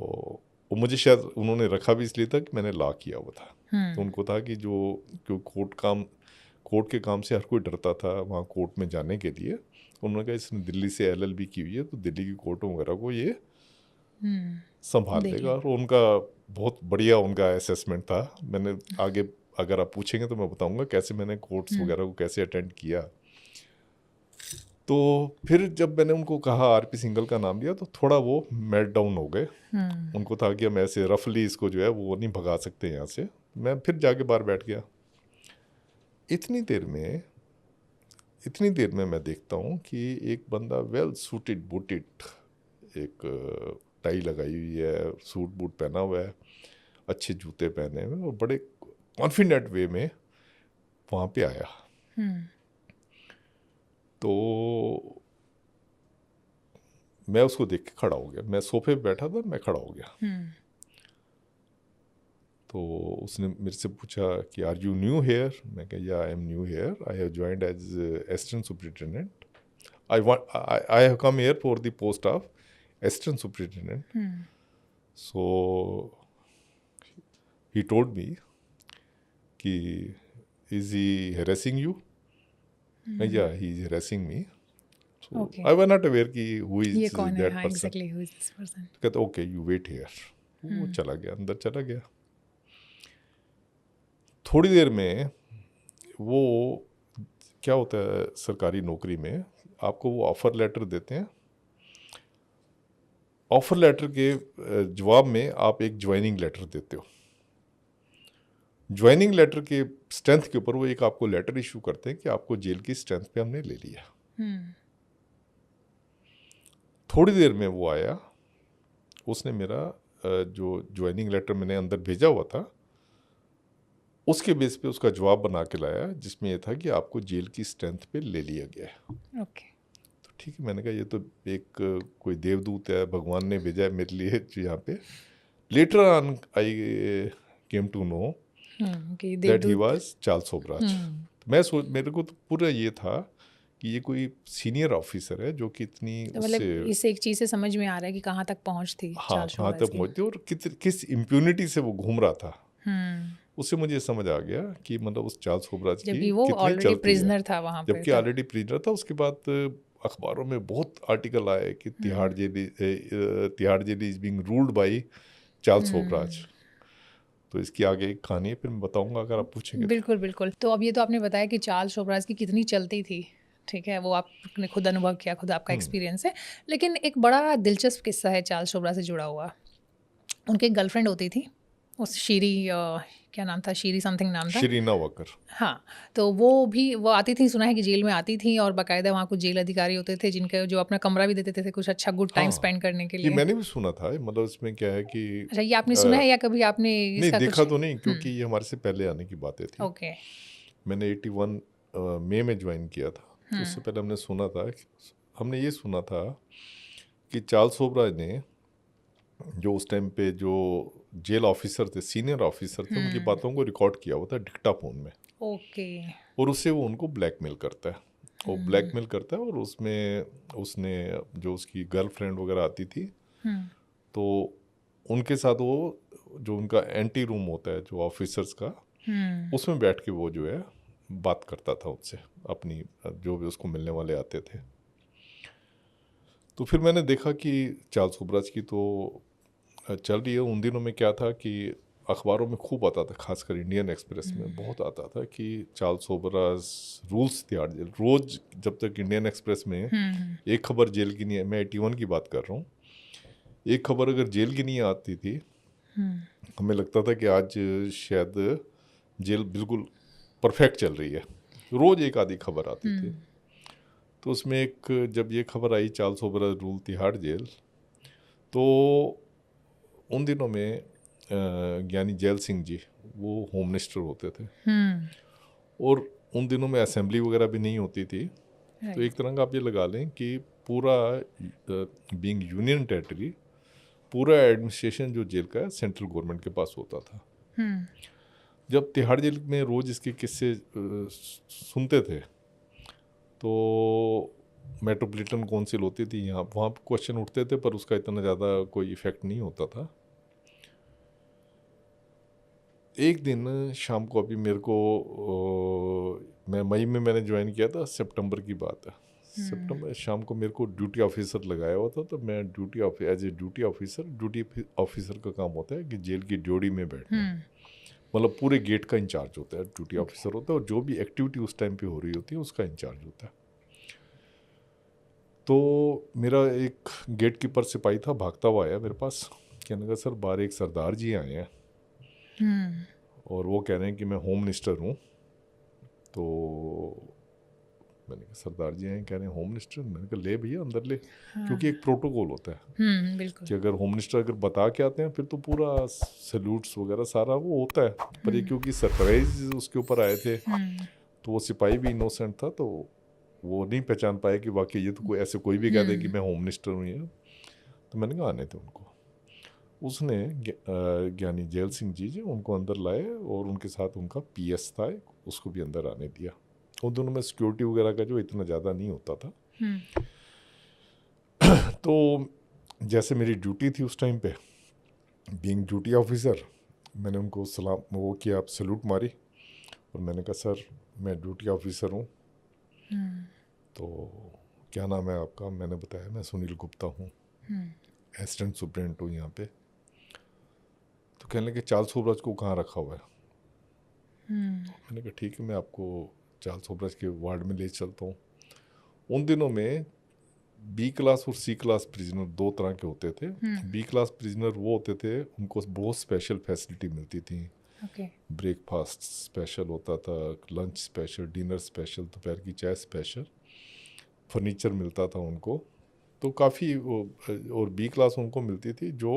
वो मुझे शायद उन्होंने रखा भी इसलिए था कि मैंने लॉ किया हुआ था। तो उनको था कि जो कोर्ट के काम से हर कोई डरता था वहाँ कोर्ट में जाने के लिए। उन्होंने कहा इसने दिल्ली से एलएलबी की हुई है, तो दिल्ली की कोर्टों वगैरह को ये संभाल लेगा। और उनका बहुत बढ़िया उनका असेसमेंट था। मैंने आगे अगर आप पूछेंगे तो मैं बताऊंगा कैसे मैंने कोर्ट्स वगैरह को कैसे अटेंड किया। तो फिर जब मैंने उनको कहा आरपी सिंघल का नाम लिया तो थोड़ा वो मेल्ट डाउन हो गए। उनको था कि हम ऐसे रफली इसको जो है वो नहीं भगा सकते यहाँ से। मैं फिर जाके बाहर बैठ गया। इतनी देर में मैं देखता हूँ कि एक बंदा वेल सूटेड बूटेड, एक टाई लगाई हुई है, सूट बूट पहना हुआ है, अच्छे जूते पहने हुए और बड़े कॉन्फिडेंट वे में वहाँ पे आया। तो मैं उसको देख के खड़ा हो गया। मैं सोफे पे बैठा था, मैं खड़ा हो गया। तो उसने मेरे से पूछा कि आर यू न्यू हेयर? मैं कहा या I am new here, I have joined as assistant superintendent, I have come here for the post of assistant superintendent. So he told me कि इज ही हैरेसिंग यू? या he is harassing me. So Okay. I was not aware कि who ये is कौन है? that हाँ, person. exactly who is this person? कहते okay you wait here. वो चला गया, अंदर चला गया। थोड़ी देर में वो क्या होता है सरकारी नौकरी में, आपको वो ऑफर लेटर देते हैं। ऑफर लेटर के जवाब में आप एक ज्वाइनिंग लेटर देते हो। ज्वाइनिंग लेटर के स्ट्रेंथ के ऊपर वो एक आपको लेटर इशू करते हैं कि आपको जेल की स्ट्रेंथ पे हमने ले लिया। थोड़ी देर में वो आया, उसने मेरा जो ज्वाइनिंग लेटर मैंने अंदर भेजा हुआ था उसके बेस पे उसका जवाब बना के लाया, जिसमें ये था कि आपको जेल की स्ट्रेंथ पे ले लिया गया है। ओके। तो ठीक है, मैंने कहा ये तो एक कोई देवदूत है, भगवान ने भेजा है मेरे लिए जो यहाँ पे। Later on I came to know कि दैट ही देवदूत। Was Charles Sobhraj. मेरे को तो पूरा ये था कि ये कोई सीनियर ऑफिसर है जो कि इतनी तो मतलब उससे इससे एक चीज़ से समझ में आ रहा है कि कहाँ तक पहुँच थी हाँ चार्ल्स कहाँ शोबराज तक की। पहुँचती और किस इम्प्यूनिटी से वो घूम रहा था। उससे मुझे समझ आ गया कि मतलब उस चार्ल्स सोबराज की जबकि वो कितनी ऑलरेडी चलती है। प्रिजनर था वहाँ पे। जबकि ऑलरेडी प्रिजनर था। उसके बाद अखबारों में बहुत आर्टिकल आए कि Tihar jail is being ruled by Charles Sobhraj. तो इसकी आगे एक कहानी है, फिर मैं बताऊंगा अगर आप पूछेंगे तो। बिल्कुल बिल्कुल। तो अब ये तो आपने बताया कि चार्ल्स शोबराज की कितनी चलती थी, ठीक है, वो आपने खुद अनुभव किया, खुद आपका एक्सपीरियंस है। लेकिन एक बड़ा दिलचस्प किस्सा है चार्ल्स शोबराज से जुड़ा हुआ। उनकी एक गर्लफ्रेंड होती थी, उस शीरी क्या नाम था, शीरी समथिंग नाम था। शरीना वकर। हाँ, तो वो आती थी, सुना है कि जेल में आती थी और बाकायदा वहाँ कुछ जेल अधिकारी होते थे जिनके जो अपना कमरा भी देते थे कुछ अच्छा गुड टाइम हाँ, स्पेंड करने के ये लिए। मैंने भी सुना था। मतलब इसमें क्या है कि अच्छा, ये आपने सुना है या कभी आपने नहीं इसका देखा कुछ? तो नहीं, क्योंकि ये हमारे से पहले आने की बातें थी। ओके। मैंने 81 मई में ज्वाइन किया था। तो उससे पहले हमने ये सुना था कि चार्ल्स सोबराज ने जो उस टाइम पे जो जेल ऑफिसर थे, सीनियर ऑफिसर थे, उनकी बातों को रिकॉर्ड किया हुआ था डिक्टाफोन में। ओके। और उससे वो उनको ब्लैकमेल करता है। वो ब्लैकमेल करता है और उसमें उसने जो उसकी गर्लफ्रेंड वगैरह आती थी तो उनके साथ वो जो उनका एंटी रूम होता है जो ऑफिसर्स का, उसमें बैठ के वो जो है बात करता था उनसे, अपनी जो भी उसको मिलने वाले आते थे। तो फिर मैंने देखा कि चार्ल्स सोबराज की तो चल रही है। उन दिनों में क्या था कि अखबारों में खूब आता था, खासकर इंडियन एक्सप्रेस में बहुत आता था कि Charles Sobhraj rules Tihar jail. रोज जब तक इंडियन एक्सप्रेस में एक खबर जेल की नहीं है, मैं 81 की बात कर रहा हूँ, एक खबर अगर जेल की नहीं आती थी हमें लगता था कि आज शायद जेल बिल्कुल परफेक्ट चल रही है। रोज एक आधी खबर आती थी। तो उसमें एक जब ये खबर आई Charles Sobhraj rule Tihar jail, तो उन दिनों में ज्ञानी जैल सिंह जी वो होम मिनिस्टर होते थे और उन दिनों में असेंबली वगैरह भी नहीं होती थी। तो एक तरह का आप ये लगा लें कि पूरा बीइंग यूनियन टेरिटरी, पूरा एडमिनिस्ट्रेशन जो जेल का है सेंट्रल गवर्नमेंट के पास होता था। जब तिहाड़ जेल में रोज़ इसके किस्से सुनते थे तो मेट्रोपॉलिटन काउंसिल होती थी यहाँ, वहाँ पर क्वेश्चन उठते थे पर उसका इतना ज़्यादा कोई इफ़ेक्ट नहीं होता था। एक दिन शाम को, अभी मेरे को मैं मई में मैंने ज्वाइन किया था, सितंबर की बात है, सितंबर शाम को मेरे को ड्यूटी ऑफिसर लगाया हुआ था। तो मैं एज ए ड्यूटी ऑफिसर का काम होता है कि जेल की ड्योढ़ी में बैठना। मतलब पूरे गेट का इंचार्ज होता है, ड्यूटी ऑफिसर होता है, और जो भी एक्टिविटी उस टाइम पे हो रही होती है उसका इंचार्ज होता है। तो मेरा एक गेट कीपर सिपाही था, भागता हुआ आया मेरे पास, कहने लगा सर बाहर एक सरदार जी आए हैं और वो कह रहे हैं कि मैं होम मिनिस्टर हूँ। तो मैंने कहा सरदार जी हैं कह रहे हैं होम मिनिस्टर, मैंने कहा ले भैया अंदर ले, क्योंकि एक प्रोटोकॉल होता है बिल्कुल। कि अगर होम मिनिस्टर अगर बता के आते हैं फिर तो पूरा सैल्यूट्स वगैरह सारा वो होता है, पर ये क्योंकि सरप्राइज उसके ऊपर आए थे तो वो सिपाही भी इनोसेंट था, तो वो नहीं पहचान पाया कि वाकई ये तो कोई ऐसे कोई भी कह दे कि मैं होम मिनिस्टर हूँ ये। तो मैंने कहा आने थे उनको। उसने ज्ञानी जेल सिंह जी उनको अंदर लाए और उनके साथ उनका पीएस था उसको भी अंदर आने दिया। उन दोनों में सिक्योरिटी वगैरह का जो इतना ज़्यादा नहीं होता था। तो जैसे मेरी ड्यूटी थी उस टाइम पे, बीइंग ड्यूटी ऑफिसर, मैंने उनको सलाम वो किया, आप सैल्यूट मारी और मैंने कहा सर मैं ड्यूटी ऑफिसर हूँ। तो क्या नाम है आपका? मैंने बताया मैं सुनील गुप्ता हूँ, असिस्टेंट सुप्रिटेंडेंट हूँ यहाँ पे। तो कहने लगे चार्ल्स फोबराज को कहाँ रखा हुआ है? मैंने कहा ठीक है मैं आपको चार्ल्स फोबराज के वार्ड में ले चलता हूँ। उन दिनों में बी क्लास और सी क्लास प्रिजनर दो तरह के होते थे। बी क्लास प्रिजनर वो होते थे उनको बहुत स्पेशल फैसिलिटी मिलती थी। ब्रेकफास्ट स्पेशल होता था, लंच स्पेशल, डिनर स्पेशल, दोपहर की चाय स्पेशल, फर्नीचर मिलता था उनको। तो काफ़ी और बी क्लास उनको मिलती थी जो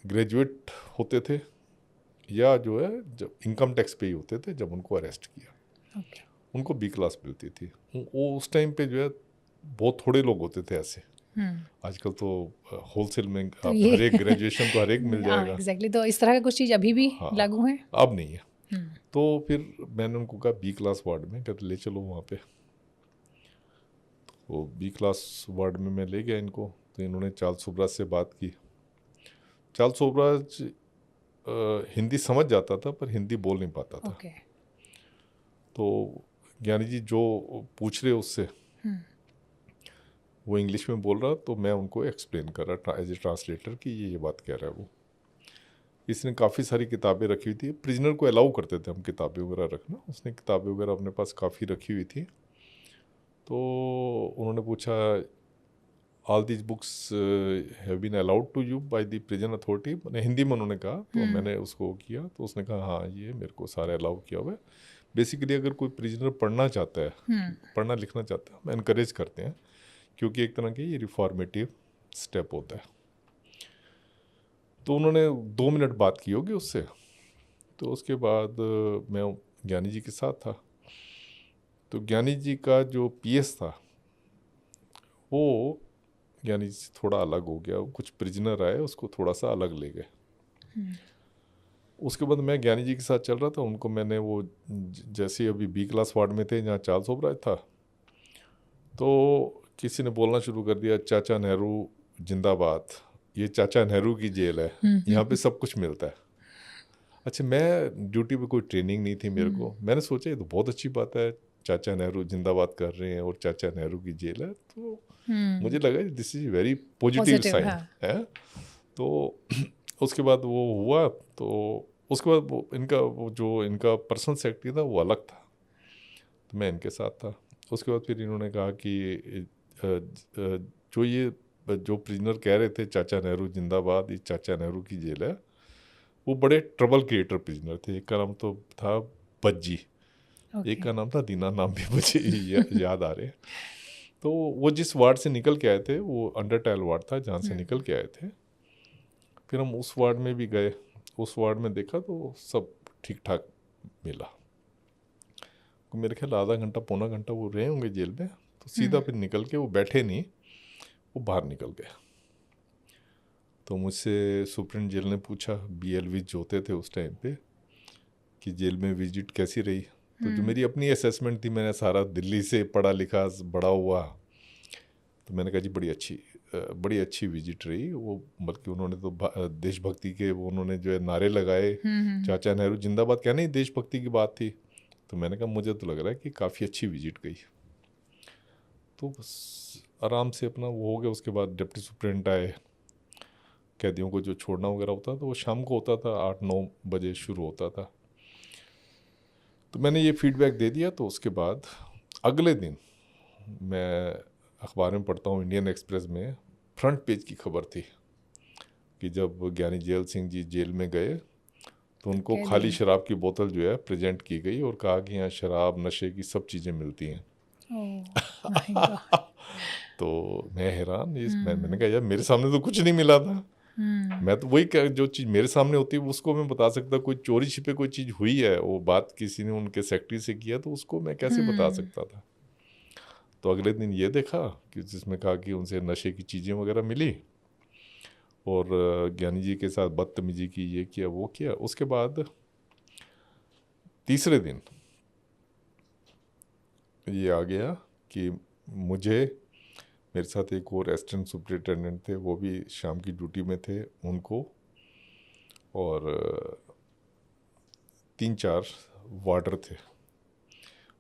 ग्रेजुएट होते थे या जो है जब इनकम टैक्स पे ही होते थे जब उनको अरेस्ट किया, उनको बी क्लास मिलती थी। वो उस टाइम पे जो है बहुत थोड़े लोग होते थे ऐसे। आजकल तो होलसेल में तो आप ये हर एक ग्रेजुएशन तो हर एक मिल जाएगा। एग्जैक्टली। तो इस तरह का कुछ चीज़ अभी भी लागू है? अब नहीं है। तो फिर मैंने उनको कहा बी क्लास वार्ड में, कहते ले चलो वहाँ पे। तो बी क्लास वार्ड में मैं ले गया इनको। तो इन्होंने चार्ल्स फोबराज से बात की। चार्ल्स फोबराज हिंदी समझ जाता था पर हिंदी बोल नहीं पाता था। तो ज्ञानी जी जो पूछ रहे उससे वो इंग्लिश में बोल रहा, तो मैं उनको एक्सप्लेन कर रहा एज ए ट्रांसलेटर कि ये बात कह रहा है वो। इसने काफ़ी सारी किताबें रखी हुई थी, प्रिजनर को अलाउ करते थे हम किताबें वगैरह रखना, उसने किताबें वगैरह अपने पास काफ़ी रखी हुई थी। तो उन्होंने पूछा all these books have been allowed to you by the prison authority, मैंने हिंदी में उन्होंने कहा। तो मैंने उसको किया तो उसने कहा हाँ ये मेरे को सारे अलाउ किया हुआ है। बेसिकली अगर कोई प्रिजनर पढ़ना चाहता है, पढ़ना लिखना चाहता है, हम एनकरेज करते हैं क्योंकि एक तरह की ये रिफॉर्मेटिव स्टेप होता है। तो उन्होंने 2 मिनट बात की होगी उससे। तो उसके बाद मैं ज्ञानी जी के साथ था। तो ज्ञानी जी का जो पीएस था वो ज्ञानी जी से थोड़ा अलग हो गया। कुछ प्रिजनर आए उसको थोड़ा सा अलग ले गए। उसके बाद मैं ज्ञानी जी के साथ चल रहा था। उनको मैंने वो जैसे अभी बी क्लास वार्ड में थे जहाँ चार्ल्स फोबराज था, तो किसी ने बोलना शुरू कर दिया चाचा नेहरू जिंदाबाद, ये चाचा नेहरू की जेल है, यहाँ पे सब कुछ मिलता है। अच्छा, मैं ड्यूटी पे कोई ट्रेनिंग नहीं थी मेरे को, मैंने सोचा ये तो बहुत अच्छी बात है, चाचा नेहरू जिंदाबाद कर रहे हैं और चाचा नेहरू की जेल है। तो मुझे लगा this is very positive sign है। तो उसके बाद वो हुआ। तो उसके बाद वो इनका वो जो इनका पर्सनल सेक्रेटरी था वो अलग था, तो मैं इनके साथ था। उसके बाद फिर इन्होंने कहा कि जो ये जो प्रिजनर कह रहे थे चाचा नेहरू जिंदाबाद, ये चाचा नेहरू की जेल है, वो बड़े ट्रबल क्रिएटर प्रिजनर थे। एक का नाम तो था बज्जी, एक का नाम था दीना, नाम भी मुझे याद आ रहे हैं। तो वो जिस वार्ड से निकल के आए थे वो अंडर टाइल वार्ड था जहाँ से निकल के आए थे। फिर हम उस वार्ड में भी गए। उस वार्ड में देखा तो सब ठीक ठाक मिला। मेरे ख्याल आधा घंटा पौना घंटा वो रहे होंगे जेल में। तो सीधा फिर निकल के वो बैठे नहीं, वो बाहर निकल गए। तो मुझसे सुप्रीम जेल ने पूछा, BLV जो होते थे उस टाइम पे, कि जेल में विजिट कैसी रही। तो जो मेरी अपनी असेसमेंट थी, मैंने सारा दिल्ली से पढ़ा लिखा बड़ा हुआ, तो मैंने कहा जी बड़ी अच्छी विजिट रही वो। बल्कि उन्होंने तो देशभक्ति के वो उन्होंने जो है नारे लगाए, चाचा नेहरू जिंदाबाद, क्या नहीं देशभक्ति की बात थी। तो मैंने कहा मुझे तो लग रहा है कि काफ़ी अच्छी विजिट गई। तो बस आराम से अपना वो हो गया। उसके बाद डिप्टी सुप्रिटेंडेंट आए, कैदियों को जो छोड़ना वगैरह होता था वो शाम को होता था, 8-9 बजे शुरू होता था। तो मैंने ये फीडबैक दे दिया। तो उसके बाद अगले दिन मैं अखबार में पढ़ता हूँ, इंडियन एक्सप्रेस में फ्रंट पेज की खबर थी कि जब ज्ञानी जैल सिंह जी जेल में गए तो उनको कैदी खाली हैं। शराब की बोतल जो है प्रेजेंट की गई और कहा कि यहाँ शराब नशे की सब चीज़ें मिलती हैं। Oh my God. तो मैं हैरान, मैंने कहा यार मेरे सामने तो कुछ नहीं मिला था। मैं तो वही जो चीज़ मेरे सामने होती है उसको मैं बता सकता, कोई चोरी छिपे कोई चीज़ हुई है, वो बात किसी ने उनके सेक्रेटरी से किया तो उसको मैं कैसे बता सकता था। तो अगले दिन ये देखा कि जिसमें कहा कि उनसे नशे की चीज़ें वगैरह मिली और ज्ञानी जी के साथ बदतमीजी की, ये किया वो किया। उसके बाद तीसरे दिन ये आ गया कि मुझे, मेरे साथ एक और असिस्टेंट सुपरिटेंडेंट थे, वो भी शाम की ड्यूटी में थे, उनको और 3-4 वार्डर थे,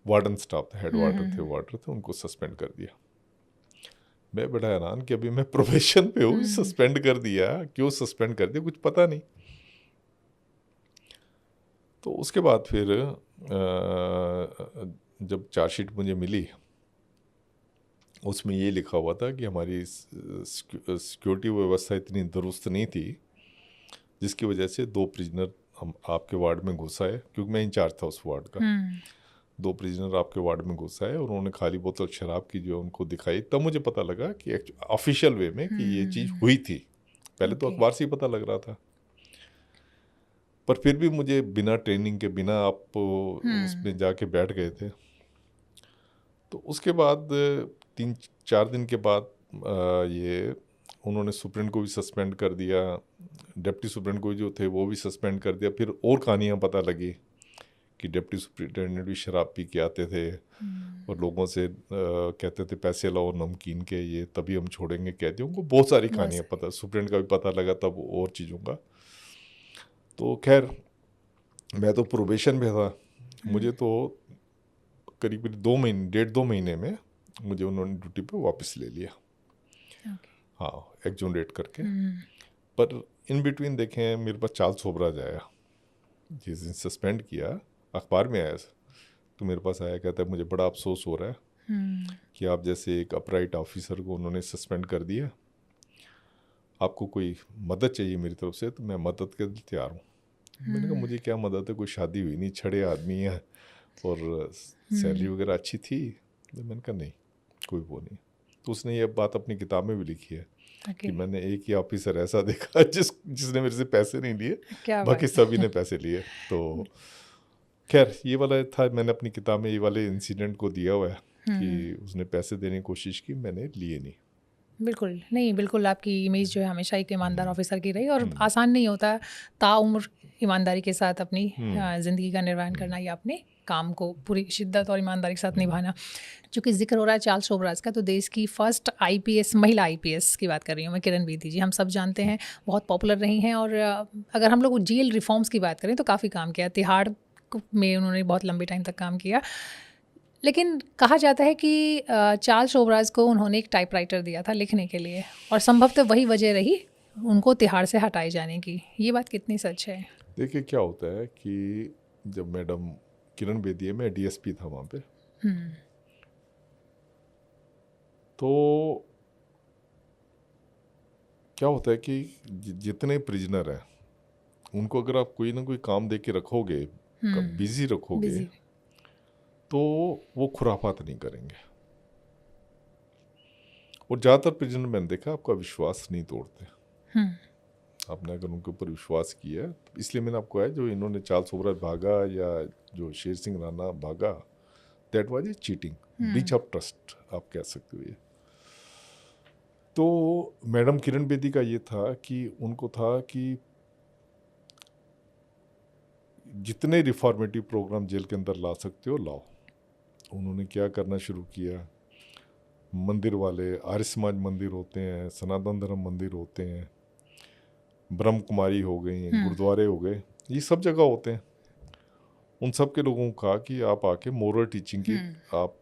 वार्डन स्टाफ था, हेड वार्डर थे, उनको सस्पेंड कर दिया। मैं बड़ा हैरान कि अभी मैं प्रोबेशन पे हूँ, सस्पेंड कर दिया, क्यों सस्पेंड कर दिया कुछ पता नहीं। तो उसके बाद फिर जब चार्जशीट मुझे मिली उसमें ये लिखा हुआ था कि हमारी सिक्योरिटी व्यवस्था इतनी दुरुस्त नहीं थी जिसकी वजह से 2 प्रिजनर हम आपके वार्ड में घुस आए, क्योंकि मैं इंचार्ज था उस वार्ड का। 2 प्रिजनर आपके वार्ड में घुस आए और उन्होंने खाली बोतल शराब की जो उनको दिखाई, तब मुझे पता लगा कि ऑफिशियल वे में कि ये चीज़ हुई थी। पहले तो ओके। अखबार से ही पता लग रहा था, पर फिर भी मुझे बिना ट्रेनिंग के, बिना आप उसमें जाके बैठ गए थे। तो उसके बाद 3-4 दिन के बाद ये उन्होंने सुप्रीम को भी सस्पेंड कर दिया, डिप्टी सुप्रीम को जो थे वो भी सस्पेंड कर दिया। फिर और कहानियाँ पता लगी कि डिप्टी सुप्रिटेंडेंट भी शराब पी के आते थे और लोगों से कहते थे पैसे लाओ नमकीन के, ये तभी हम छोड़ेंगे कैदियों को। बहुत सारी कहानियाँ पता, सुप्रीम का भी पता लगा तब और चीज़ों का। तो खैर मैं तो प्रोबेशन में था, मुझे तो करीब 2 महीने, 1.5-2 महीने में मुझे उन्होंने ड्यूटी पे वापस ले लिया। हाँ, एक्जोनरेट करके। पर इन बिटवीन देखें मेरे पास चार्ल्स सोबराज आया, जिस दिन सस्पेंड किया, अखबार में आया तो मेरे पास आया, कहता है मुझे बड़ा अफसोस हो रहा है कि आप जैसे एक अपराइट ऑफिसर को उन्होंने सस्पेंड कर दिया, आपको कोई मदद चाहिए मेरी तरफ से तो मैं मदद के लिए तैयार हूँ। मैंने कहा मुझे क्या मदद है, कोई शादी हुई नहीं, छड़े आदमी हैं और सैलरी वगैरह अच्छी थी। तो मैंने कहा नहीं, कोई वो नहीं। तो उसने ये बात अपनी किताब में भी लिखी है कि मैंने एक ही ऑफिसर ऐसा देखा जिसने मेरे से पैसे नहीं लिए, बाकी सभी ने पैसे लिए। तो खैर ये वाला था, मैंने अपनी किताब में ये वाले इंसिडेंट को दिया हुआ है कि उसने पैसे देने की कोशिश की, मैंने लिए नहीं। बिल्कुल नहीं, बिल्कुल आपकी इमेज जो है हमेशा एक ईमानदार ऑफिसर की रही, और आसान नहीं होता ताउम्र ईमानदारी के साथ अपनी ज़िंदगी का निर्वहन करना या अपने काम को पूरी शिद्दत और ईमानदारी के साथ निभाना। चूँकि जिक्र हो रहा है चार्ल्स सोबराज का, तो देश की फर्स्ट आईपीएस, महिला आईपीएस की बात कर रही हूँ मैं, किरण बेदी जी, हम सब जानते हैं बहुत पॉपुलर रही हैं। और अगर हम लोग जेल रिफॉर्म्स की बात करें तो काफ़ी काम किया, तिहाड़ में उन्होंने बहुत लंबे टाइम तक काम किया। लेकिन कहा जाता है कि चार्ल्स सोबराज को उन्होंने एक टाइपराइटर दिया था लिखने के लिए, और संभवतः वही वजह रही उनको तिहाड़ से हटाए जाने की। ये बात कितनी सच है? देखिए क्या होता है कि जब मैडम किरण बेदी है, मैं डीएसपी था वहाँ पे, तो क्या होता है कि जितने प्रिजनर हैं उनको अगर आप कोई ना कोई काम दे के रखोगे, बिजी रखोगे, तो वो खुराफात नहीं करेंगे। और ज़्यादातर प्रिजनर मैंने देखा आपका विश्वास नहीं तोड़ते। आपने अगर उनके ऊपर विश्वास किया, तो इसलिए मैंने आपको कहा जो इन्होंने चार्ल्स सोबराज भागा या जो शेर सिंह राणा भागा, that was a cheating, breach of trust आप कह सकते हो ये। तो मैडम किरण बेदी का ये था कि उनको था कि जितने रिफॉर्मेटिव प्रोग्राम जेल के अंदर ला सकते हो लाओ। उन्होंने क्या करना शुरू किया, मंदिर वाले, आर्य समाज मंदिर होते हैं, सनातन धर्म मंदिर होते हैं, ब्रह्म कुमारी हो गई, गुरुद्वारे हो गए, ये सब जगह होते हैं। उन सब के लोगों का कि आप आके मोरल टीचिंग की, आप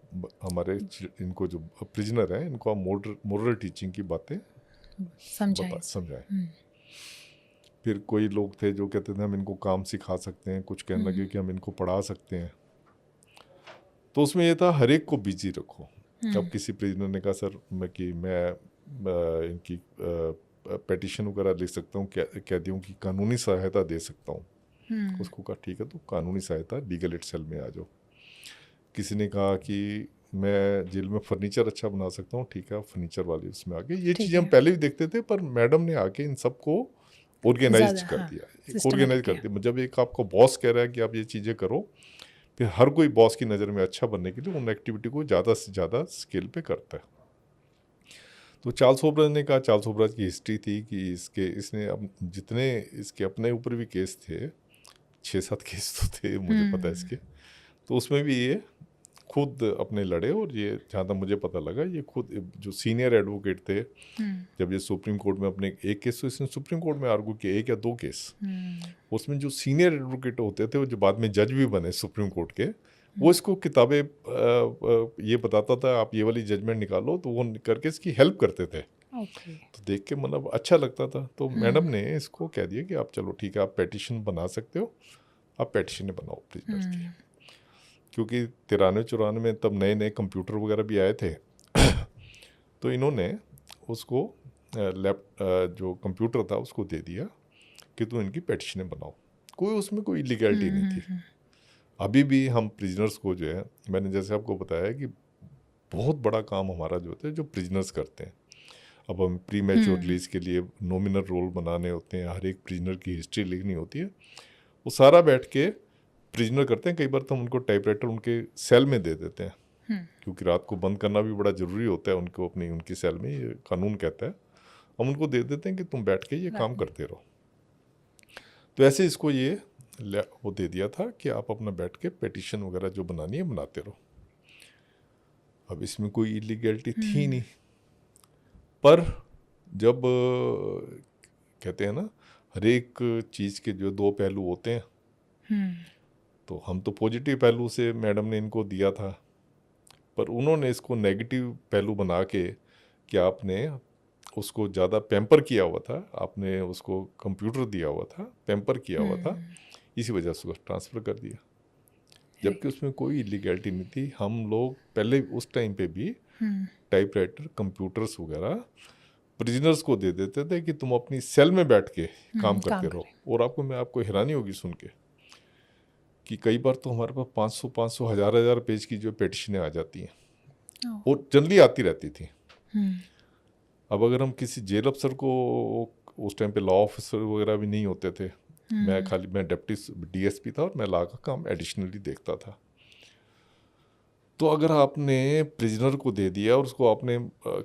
हमारे इनको जो प्रिजनर हैं इनको आप मोरल टीचिंग की बातें समझाएं। फिर कोई लोग थे जो कहते थे हम इनको काम सिखा सकते हैं, कुछ कहने लगे कि हम इनको पढ़ा सकते हैं। तो उसमें ये था हर एक को बिजी रखो। अब किसी प्रिजनर ने कहा सर मैं इनकी पेटिशन वगैरह लिख सकता हूँ, कह दूँ कि कानूनी सहायता दे सकता हूँ। उसको कहा ठीक है, तो कानूनी सहायता लीगल एड सेल में आ जाओ। किसी ने कहा कि मैं जेल में फर्नीचर अच्छा बना सकता हूँ, ठीक है, फर्नीचर वाले उसमें आ गए। ये ठीक चीज़ें हम है। पहले भी देखते थे, पर मैडम ने आके इन सबको ऑर्गेनाइज ज़्यादा, कर हाँ, दिया, ऑर्गेनाइज सिस्टमेटिक कर है। दिया। जब एक आपको बॉस कह रहा है कि आप ये चीज़ें करो, फिर हर कोई बॉस की नज़र में अच्छा बनने के लिए उन एक्टिविटी को ज़्यादा से ज़्यादा स्केल पे करता है। तो चार्ल्स सोबरस ने कहा, चार्ल्स सोबरस की हिस्ट्री थी कि इसने अब जितने इसके अपने ऊपर भी केस थे, 6-7 केस तो थे मुझे पता है इसके, तो उसमें भी ये खुद अपने लड़े। और ये जहाँ तक मुझे पता लगा, ये खुद जो सीनियर एडवोकेट थे, जब ये सुप्रीम कोर्ट में अपने एक केस तो इसने सुप्रीम कोर्ट में आर्गू किया, 1 या 2 केस, उसमें जो सीनियर एडवोकेट होते थे वो जो बाद में जज भी बने सुप्रीम कोर्ट के, वो इसको किताबें ये बताता था आप ये वाली जजमेंट निकालो, तो वो करके इसकी हेल्प करते थे। ओके। तो देख के मतलब अच्छा लगता था। तो मैडम ने इसको कह दिया कि आप चलो ठीक है, आप पेटिशन बना सकते हो, आप पेटिशनें बनाओ प्रिजनर्स की। क्योंकि 93-94 में तब नए नए कंप्यूटर वगैरह भी आए थे तो इन्होंने उसको जो कंप्यूटर था उसको दे दिया कि तुम इनकी पेटिशनें बनाओ। उसमें कोई इलीगैलिटी नहीं थी। अभी भी हम प्रिजनर्स को जो है, मैंने जैसे आपको बताया कि बहुत बड़ा काम हमारा जो होता है जो प्रिजनर्स करते हैं। अब हम प्री मैच्योर रिलीज के लिए नॉमिनल रोल बनाने होते हैं, हर एक प्रिजनर की हिस्ट्री लिखनी होती है, वो सारा बैठ के प्रिजनर करते हैं। कई बार तो हम उनको टाइपराइटर उनके सेल में दे देते हैं, क्योंकि रात को बंद करना भी बड़ा ज़रूरी होता है उनको उनकी सेल में, ये कानून कहता है। हम उनको दे देते हैं कि तुम बैठ के ये काम करते रहो। तो ऐसे इसको ये वो दे दिया था कि आप अपना बैठ के पेटिशन वगैरह जो बनानी है बनाते रहो। अब इसमें कोई इलीगैलिटी थी नहीं, पर जब कहते हैं ना हर एक चीज़ के जो 2 पहलू होते हैं, तो हम तो पॉजिटिव पहलू से मैडम ने इनको दिया था, पर उन्होंने इसको नेगेटिव पहलू बना के कि आपने उसको ज़्यादा पैम्पर किया हुआ था, आपने उसको कंप्यूटर दिया हुआ था, पैम्पर किया हुआ था, इसी वजह से उसको ट्रांसफ़र कर दिया, जबकि उसमें कोई इलीगैलिटी नहीं थी। हम लोग पहले उस टाइम पे भी टाइपराइटर, कंप्यूटर्स वगैरह प्रिजनर्स को दे देते थे कि तुम अपनी सेल में बैठ के काम करते रहो। और आपको हैरानी होगी सुन के कि कई बार तो हमारे पास 500 1000 पेज की जो पेटिशनें आ जाती हैं, और जनरली आती रहती थी। अब अगर हम किसी जेल अफसर को, उस टाइम पे लॉ ऑफिसर वगैरह भी नहीं होते थे, मैं डिप्टी डीएसपी था और मैं लॉ का काम एडिशनली देखता था। तो अगर आपने प्रिजनर को दे दिया और उसको आपने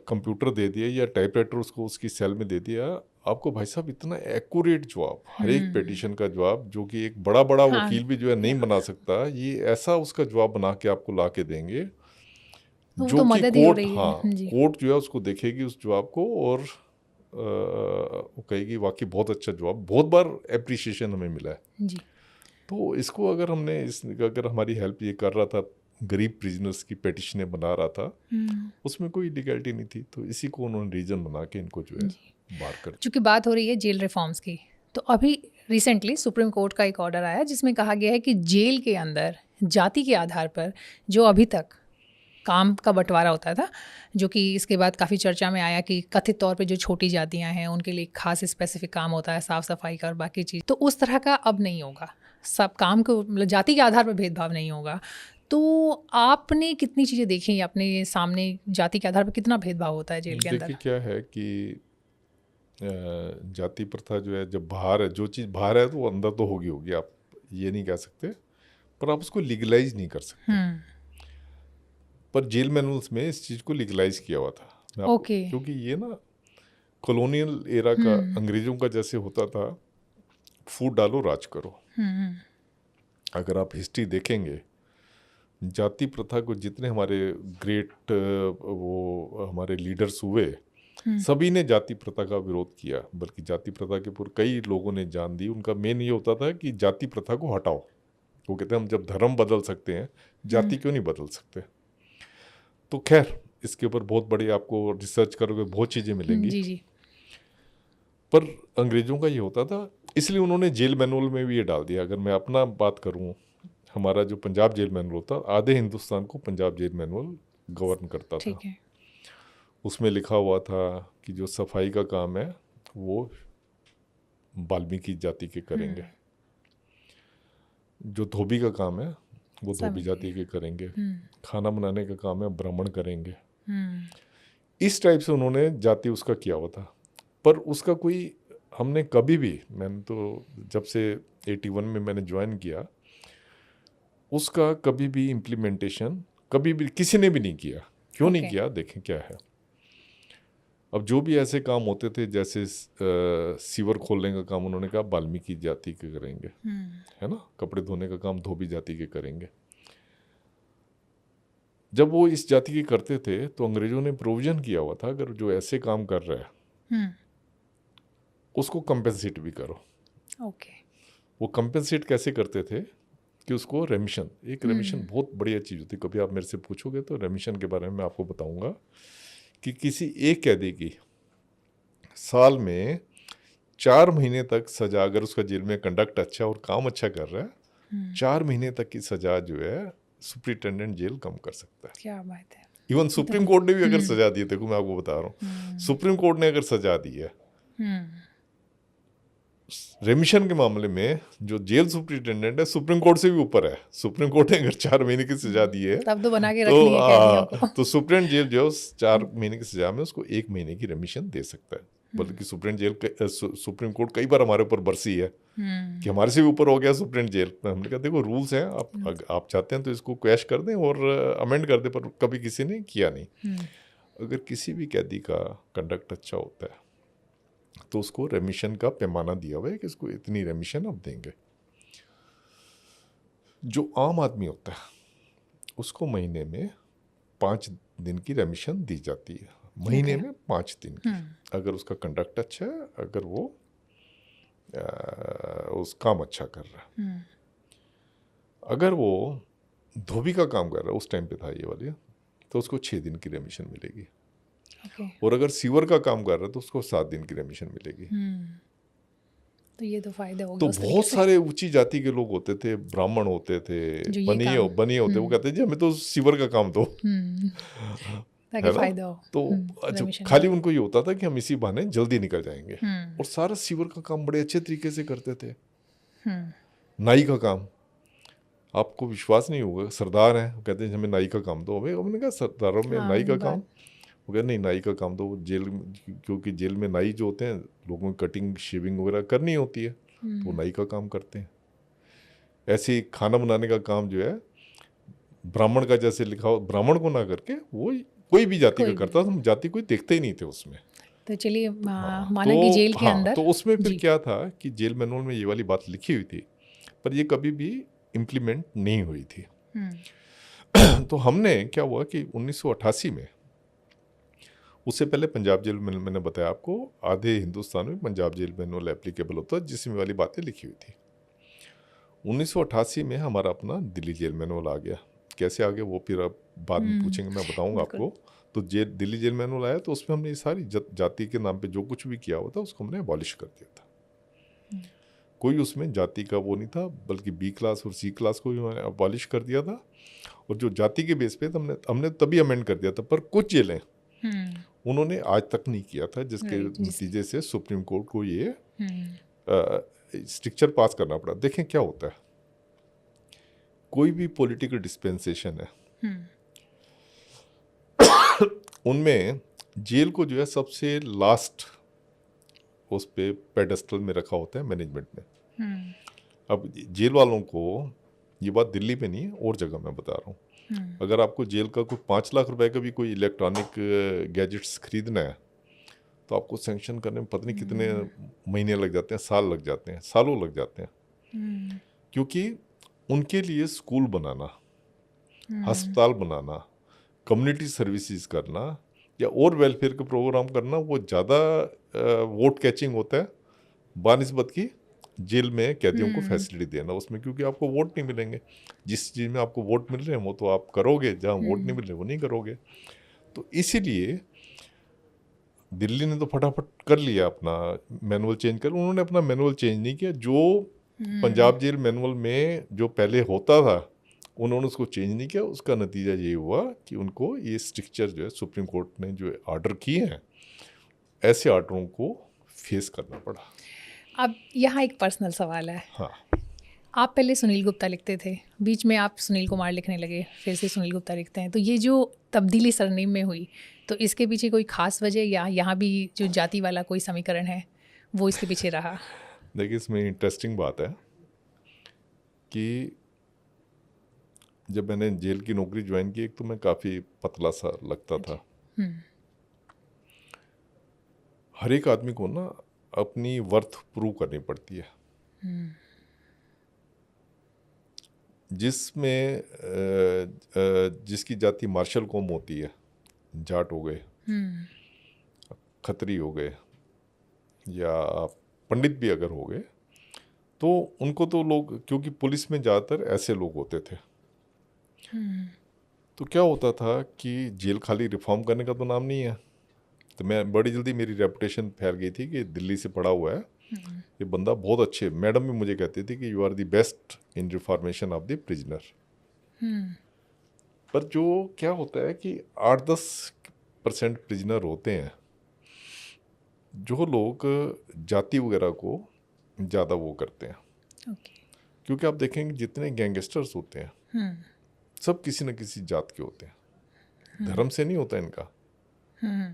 कंप्यूटर दे दिया या टाइपराइटर उसको उसकी सेल में दे दिया, आपको भाई साहब इतना एक्यूरेट जवाब, हर एक पेटिशन का जवाब, जो कि एक बड़ा वकील भी जो है नहीं बना सकता, ये ऐसा उसका जवाब बना के आपको ला के देंगे, जो तो कि मदद ही हो रही है। कोर्ट जो है उसको देखेगी उस जवाब को, और वो कहेगी वाकई बहुत अच्छा जवाब, बहुत बार एप्रिसिएशन हमें मिला है जी। तो इसको अगर अगर हमारी हेल्प ये कर रहा था, गरीब प्रिजनर्स की पेटिशनें बना रहा था, उसमें कोई लीगैलिटी नहीं थी, तो इसी को उन्होंने रीजन बना के इनको जो है बाहर कर। चूँकि बात हो रही है जेल रिफॉर्म्स की, तो अभी रिसेंटली सुप्रीम कोर्ट का एक ऑर्डर आया जिसमें कहा गया है कि जेल के अंदर जाति के आधार पर जो अभी तक काम का बंटवारा होता था, जो कि इसके बाद काफ़ी चर्चा में आया कि कथित तौर पे जो छोटी जातियां हैं उनके लिए खास स्पेसिफिक काम होता है, साफ़ सफाई का और बाकी चीज़, तो उस तरह का अब नहीं होगा। सब काम को मतलब जाति के आधार पर भेदभाव नहीं होगा। तो आपने कितनी चीज़ें देखी अपने सामने, जाति के आधार पर कितना भेदभाव होता है जेल के अंदर? देखिए क्या है कि जाति प्रथा जो है, जब बाहर है, जो चीज़ बाहर है तो वो अंदर तो होगी, आप ये नहीं कह सकते, पर आप उसको लीगलाइज नहीं कर सकते। पर जेल मैनुअल्स में इस चीज़ को लीगलाइज किया हुआ था। ओके। क्योंकि ये ना कॉलोनियल एरा का, अंग्रेज़ों का जैसे होता था, फूट डालो राज करो। अगर आप हिस्ट्री देखेंगे, जाति प्रथा को जितने हमारे ग्रेट वो हमारे लीडर्स हुए, सभी ने जाति प्रथा का विरोध किया, बल्कि जाति प्रथा के ऊपर कई लोगों ने जान दी। उनका मेन ये होता था कि जाति प्रथा को हटाओ। वो कहते हैं हम जब धर्म बदल सकते हैं, जाति क्यों नहीं बदल सकते। तो खैर इसके ऊपर बहुत बड़ी, आपको रिसर्च करोगे बहुत चीज़ें मिलेंगी। जी जी। पर अंग्रेज़ों का ये होता था, इसलिए उन्होंने जेल मैनुअल में भी ये डाल दिया। अगर मैं अपना बात करूं, हमारा जो पंजाब जेल मैनुअल होता, आधे हिंदुस्तान को पंजाब जेल मैनुअल गवर्न करता था। ठीक है। उसमें लिखा हुआ था कि जो सफाई का काम है वो वाल्मीकि जाति के करेंगे, जो धोबी का काम है वो धोबी समझ जाति गई। के करेंगे, खाना बनाने का काम है ब्राह्मण करेंगे। हम्म, इस टाइप से उन्होंने जाति उसका किया हुआ था। पर उसका कोई, हमने कभी भी, मैंने तो जब से 81 में मैंने ज्वाइन किया, उसका कभी भी इम्प्लीमेंटेशन कभी भी किसी ने भी नहीं किया। क्यों नहीं ओके। किया, देखें क्या है। अब जो भी ऐसे काम होते थे, जैसे सीवर खोलने का काम उन्होंने कहा वाल्मीकि जाति के करेंगे, है ना, कपड़े धोने का काम धोबी जाति के करेंगे। जब वो इस जाति के करते थे तो अंग्रेजों ने प्रोविजन किया हुआ था, अगर जो ऐसे काम कर रहा है उसको कंपेंसेट भी करो। ओके। वो कंपेंसेट कैसे करते थे कि उसको रेमिशन, एक रेमिशन बहुत बढ़िया चीज़ होती है, कभी आप मेरे से पूछोगे तो रेमिशन के बारे में मैं आपको बताऊंगा कि किसी एक कैदी की साल में 4 महीने तक सज़ा, अगर उसका जेल में कंडक्ट अच्छा और काम अच्छा कर रहा है, 4 महीने तक की सज़ा जो है सुप्रिटेंडेंट जेल कम कर सकता है। क्या बात है। इवन सुप्रीम कोर्ट ने भी अगर सज़ा दी है, देखो मैं आपको बता रहा हूँ, सुप्रीम कोर्ट ने अगर सज़ा दी है रेमिशन के मामले में, जो जेल सुप्रिटेंडेंट है सुप्रीम कोर्ट से भी ऊपर है। सुप्रीम कोर्ट ने अगर 4 महीने की सजा दी है तब तो बना के रखनी है कैदियों को। तो सुप्रीम जेल जो है उस 4 महीने की सजा में उसको 1 महीने की रेमिशन दे सकता है। बल्कि सुप्रीम कोर्ट कई बार हमारे ऊपर बरसी है कि हमारे से भी ऊपर हो गया सुप्रीम जेल। हमने कहा देखो रूल्स हैं, आप चाहते हैं तो इसको क्वैश कर दें और अमेंड कर दें, पर कभी किसी ने किया नहीं। अगर किसी भी कैदी का कंडक्ट अच्छा होता है तो उसको रेमिशन का पैमाना दिया हुआ है कि इसको इतनी रेमिशन आप देंगे। जो आम आदमी होता है उसको महीने में 5 दिन की रेमिशन दी जाती है, महीने में 5 दिन की, अगर उसका कंडक्ट अच्छा है, अगर वो उस काम अच्छा कर रहा है। अगर वो धोबी का काम कर रहा है, उस टाइम पे था ये वाली, तो उसको 6 दिन की रेमिशन मिलेगी। और अगर सीवर का काम कर रहा है तो उसको 7 दिन की रेमिशन मिलेगी। तो ये तो फायदा हो तो गया। बहुत सारे ऊंची जाति के लोग होते थे, ब्राह्मण होते थे, बनिए होते, वो कहते थे हमें तो सीवर का काम दो, ताकि फायदा हो। तो अच्छा, खाली उनको ये होता था कि हम इसी बहाने जल्दी निकल जाएंगे। और सारा सीवर का काम बड़े अच्छे तरीके से करते थे। नाई का काम, आपको विश्वास नहीं होगा, सरदार हैं, कहते हैं हमें नाई का काम दो। हमने कहा सरदारों में नाई का काम, वो कहते नहीं नाई का काम दो, जेल, क्योंकि जेल में नाई जो होते हैं लोगों की कटिंग शेविंग वगैरह करनी होती है, तो वो नाई का काम करते हैं। ऐसे ही खाना बनाने का काम जो है ब्राह्मण का, जैसे लिखा हो, ब्राह्मण को ना करके वो कोई भी जाति का करता था, हम जाति कोई देखते ही नहीं थे उसमें। तो चलिए माना कि जेल के अंदर, तो उसमें फिर क्या था कि जेल मैनुअल में ये वाली बात लिखी हुई थी, पर ये कभी भी इम्प्लीमेंट नहीं हुई थी। तो हमने क्या हुआ कि 1988 में, उससे पहले पंजाब जेल में, मैंने बताया आपको, आधे हिंदुस्तान में पंजाब जेल मैनुअल एप्लीकेबल होता है जिसमें वाली बातें लिखी हुई थी। 1988 में हमारा अपना दिल्ली जेल मैनुअल आ गया। कैसे आ गया वो फिर आप बाद में पूछेंगे, मैं बताऊंगा आपको। तो दिल्ली जेल मैनुअल आया तो उसमें हमने सारी जाति के नाम पे जो कुछ भी किया हुआ था उसको हमने अबॉलिश कर दिया था। कोई उसमें जाति का वो नहीं था, बल्कि बी क्लास और सी क्लास को भी हमने अबॉलिश कर दिया था। और जो जाति के बेस पे हमने तभी अमेंड कर दिया था। पर कुछ जेलें उन्होंने आज तक नहीं किया था, जिसके नतीजे से सुप्रीम कोर्ट को ये स्ट्रिक्चर पास करना पड़ा। देखें क्या होता है, कोई भी पॉलिटिकल डिस्पेंसेशन है उनमें जेल को जो है सबसे लास्ट उस पे पेडेस्टल में रखा होता है मैनेजमेंट में। अब जेल वालों को, ये बात दिल्ली में नहीं है और जगह मैं बता रहा हूँ, अगर आपको जेल का कोई 5 लाख रुपए का भी कोई इलेक्ट्रॉनिक गैजेट्स खरीदना है तो आपको सैंक्शन करने में पता नहीं कितने महीने लग जाते हैं, साल लग जाते हैं, सालों लग जाते हैं। क्योंकि उनके लिए स्कूल बनाना, अस्पताल बनाना, कम्युनिटी सर्विसेज करना या और वेलफेयर के प्रोग्राम करना, वो ज़्यादा वोट कैचिंग होता है बानिस्बत की जेल में कैदियों को फैसिलिटी देना उसमें। क्योंकि आपको वोट नहीं मिलेंगे, जिस चीज़ में आपको वोट मिल रहे हैं वो तो आप करोगे, जहाँ वोट नहीं मिल रहे वो नहीं करोगे। तो इसीलिए दिल्ली ने तो फटाफट कर लिया अपना मैनुअल चेंज कर, उन्होंने अपना मैनुअल चेंज नहीं किया। जो पंजाब जेल मैनुअल में जो पहले होता था उन्होंने उसको चेंज नहीं किया। उसका नतीजा ये हुआ कि उनको ये स्ट्रिक्चर जो है सुप्रीम कोर्ट ने जो आर्डर किए हैं, ऐसे आर्डरों को फेस करना पड़ा। अब यहाँ एक पर्सनल सवाल है। हाँ, आप पहले सुनील गुप्ता लिखते थे, बीच में आप सुनील कुमार लिखने लगे, फिर से सुनील गुप्ता लिखते हैं, तो ये जो तब्दीली सरनेम में हुई, तो इसके पीछे कोई खास वजह या यहाँ भी जो जाति वाला कोई समीकरण है वो इसके पीछे रहा? देखिए इसमें इंटरेस्टिंग बात है कि जब मैंने जेल की नौकरी ज्वाइन की, एक तो मैं काफ़ी पतला सा लगता था। हर एक आदमी को ना अपनी वर्थ प्रूव करनी पड़ती है। जिसमें जिसकी जाति मार्शल कौम होती है, जाट हो गए, खत्री हो गए या पंडित भी अगर हो गए, तो उनको तो लोग, क्योंकि पुलिस में ज़्यादातर ऐसे लोग होते थे, तो क्या होता था कि जेल खाली रिफॉर्म करने का तो नाम नहीं है। तो मैं बड़ी जल्दी, मेरी रेपुटेशन फैल गई थी कि दिल्ली से पढ़ा हुआ है ये बंदा, बहुत अच्छे। मैडम भी मुझे कहती थी कि you are the best in reformation of the prisoner. पर जो क्या होता है कि 8-10% प्रिजनर होते हैं जो लोग जाति वगैरह को ज़्यादा वो करते हैं। क्योंकि आप देखेंगे जितने गैंगस्टर्स होते हैं सब किसी न किसी जात के होते हैं, धर्म से नहीं होता इनका।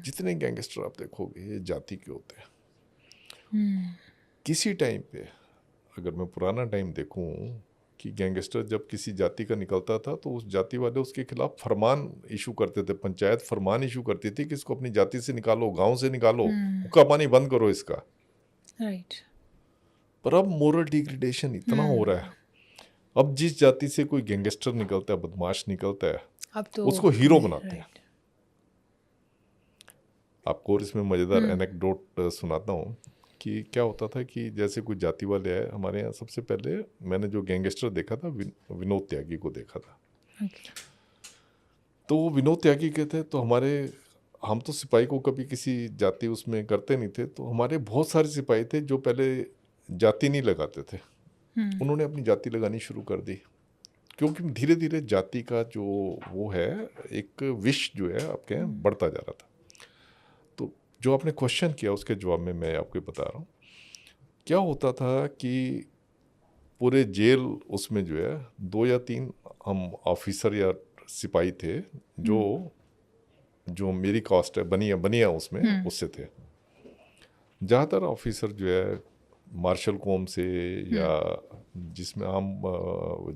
जितने गैंगस्टर आप देखोगे ये जाति के होते हैं। किसी टाइम पे अगर मैं पुराना टाइम देखूं कि गैंगस्टर जब किसी जाति का निकलता था तो उस जाति वाले उसके खिलाफ फरमान इशू करते थे, पंचायत फरमान इशू करती थी कि इसको अपनी जाति से निकालो, गांव से निकालो, हुक्का पानी बंद करो इसका। राइट। पर अब मोरल डिग्रेडेशन इतना हो रहा है, अब जिस जाति से कोई गैंगस्टर निकलता है, बदमाश निकलता है, अब तो उसको हीरो बनाते हैं। आपको और इसमें मज़ेदार एनेक्डोट सुनाता हूँ कि क्या होता था कि जैसे कोई जाति वाले है हमारे यहाँ, सबसे पहले मैंने जो गैंगस्टर देखा था विनोद त्यागी को देखा था। तो वो विनोद त्यागी के थे, तो हम तो सिपाही को कभी किसी जाति उसमें करते नहीं थे, तो हमारे बहुत सारे सिपाही थे जो पहले जाति नहीं लगाते थे, उन्होंने अपनी जाति लगानी शुरू कर दी। क्योंकि धीरे धीरे जाति का जो वो है एक विश जो है आपके यहाँ बढ़ता जा रहा था। तो जो आपने क्वेश्चन किया उसके जवाब में मैं आपको बता रहा हूँ, क्या होता था कि पूरे जेल उसमें जो है 2 या 3 हम ऑफिसर या सिपाही थे जो मेरी कास्ट है, बनिया उसमें उससे थे। ज़्यादातर ऑफिसर जो है मार्शल कौम से या जिसमें हम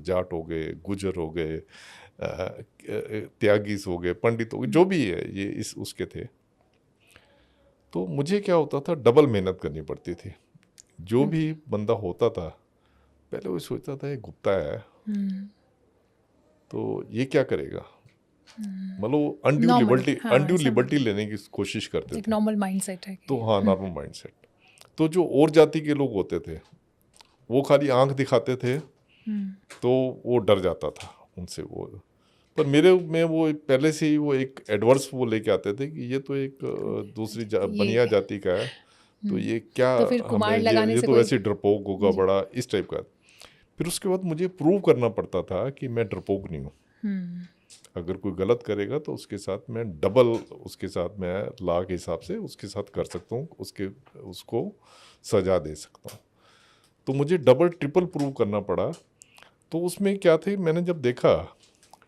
जाट हो गए, गुजर हो गए, त्यागीस हो गए, पंडित हो गए, जो भी है ये उसके थे। तो मुझे क्या होता था, डबल मेहनत करनी पड़ती थी। जो भी बंदा होता था पहले वो सोचता था ये गुप्ता है तो ये क्या करेगा, मतलब अनड्यू लिबर्टी लेने की कोशिश करते थे। नॉर्मल माइंडसेट है। तो हाँ, नॉर्मल माइंडसेट। तो जो और जाति के लोग होते थे वो खाली आंख दिखाते थे तो वो डर जाता था उनसे वो। पर मेरे में वो पहले से ही वो एक एडवर्स वो लेके आते थे कि ये तो एक दूसरी बनिया जाति का है, तो ये क्या तो फिर कुमार लगाने ये से तो ऐसे डरपोक होगा बड़ा, इस टाइप का। फिर उसके बाद मुझे प्रूव करना पड़ता था कि मैं डरपोक नहीं हूँ। अगर कोई गलत करेगा तो उसके साथ मैं डबल, उसके साथ मैं लॉ के हिसाब से उसके साथ कर सकता हूँ, उसको सजा दे सकता हूँ। तो मुझे डबल ट्रिपल प्रूव करना पड़ा। तो उसमें क्या थे, मैंने जब देखा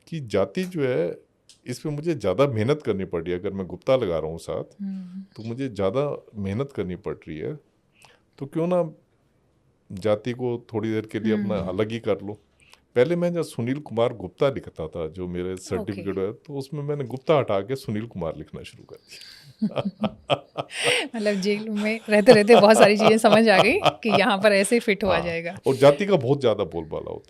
कि जाति जो है इस पे मुझे ज़्यादा मेहनत करनी पड़ रही है, अगर मैं गुप्ता लगा रहा हूँ साथ तो मुझे ज़्यादा मेहनत करनी पड़ रही है, तो क्यों ना जाति को थोड़ी देर के लिए अपना अलग ही कर लो। पहले मैं जब सुनील कुमार गुप्ता लिखता था जो मेरे सर्टिफिकेट है, तो उसमें मैंने गुप्ता हटा के सुनील कुमार लिखना शुरू कर दिया। मतलब जेल में रहते रहते बहुत सारी चीज़ें समझ आ गई कि यहाँ पर ऐसे फिट हुआ जाएगा। और जाति का बहुत ज़्यादा बोलबाला होता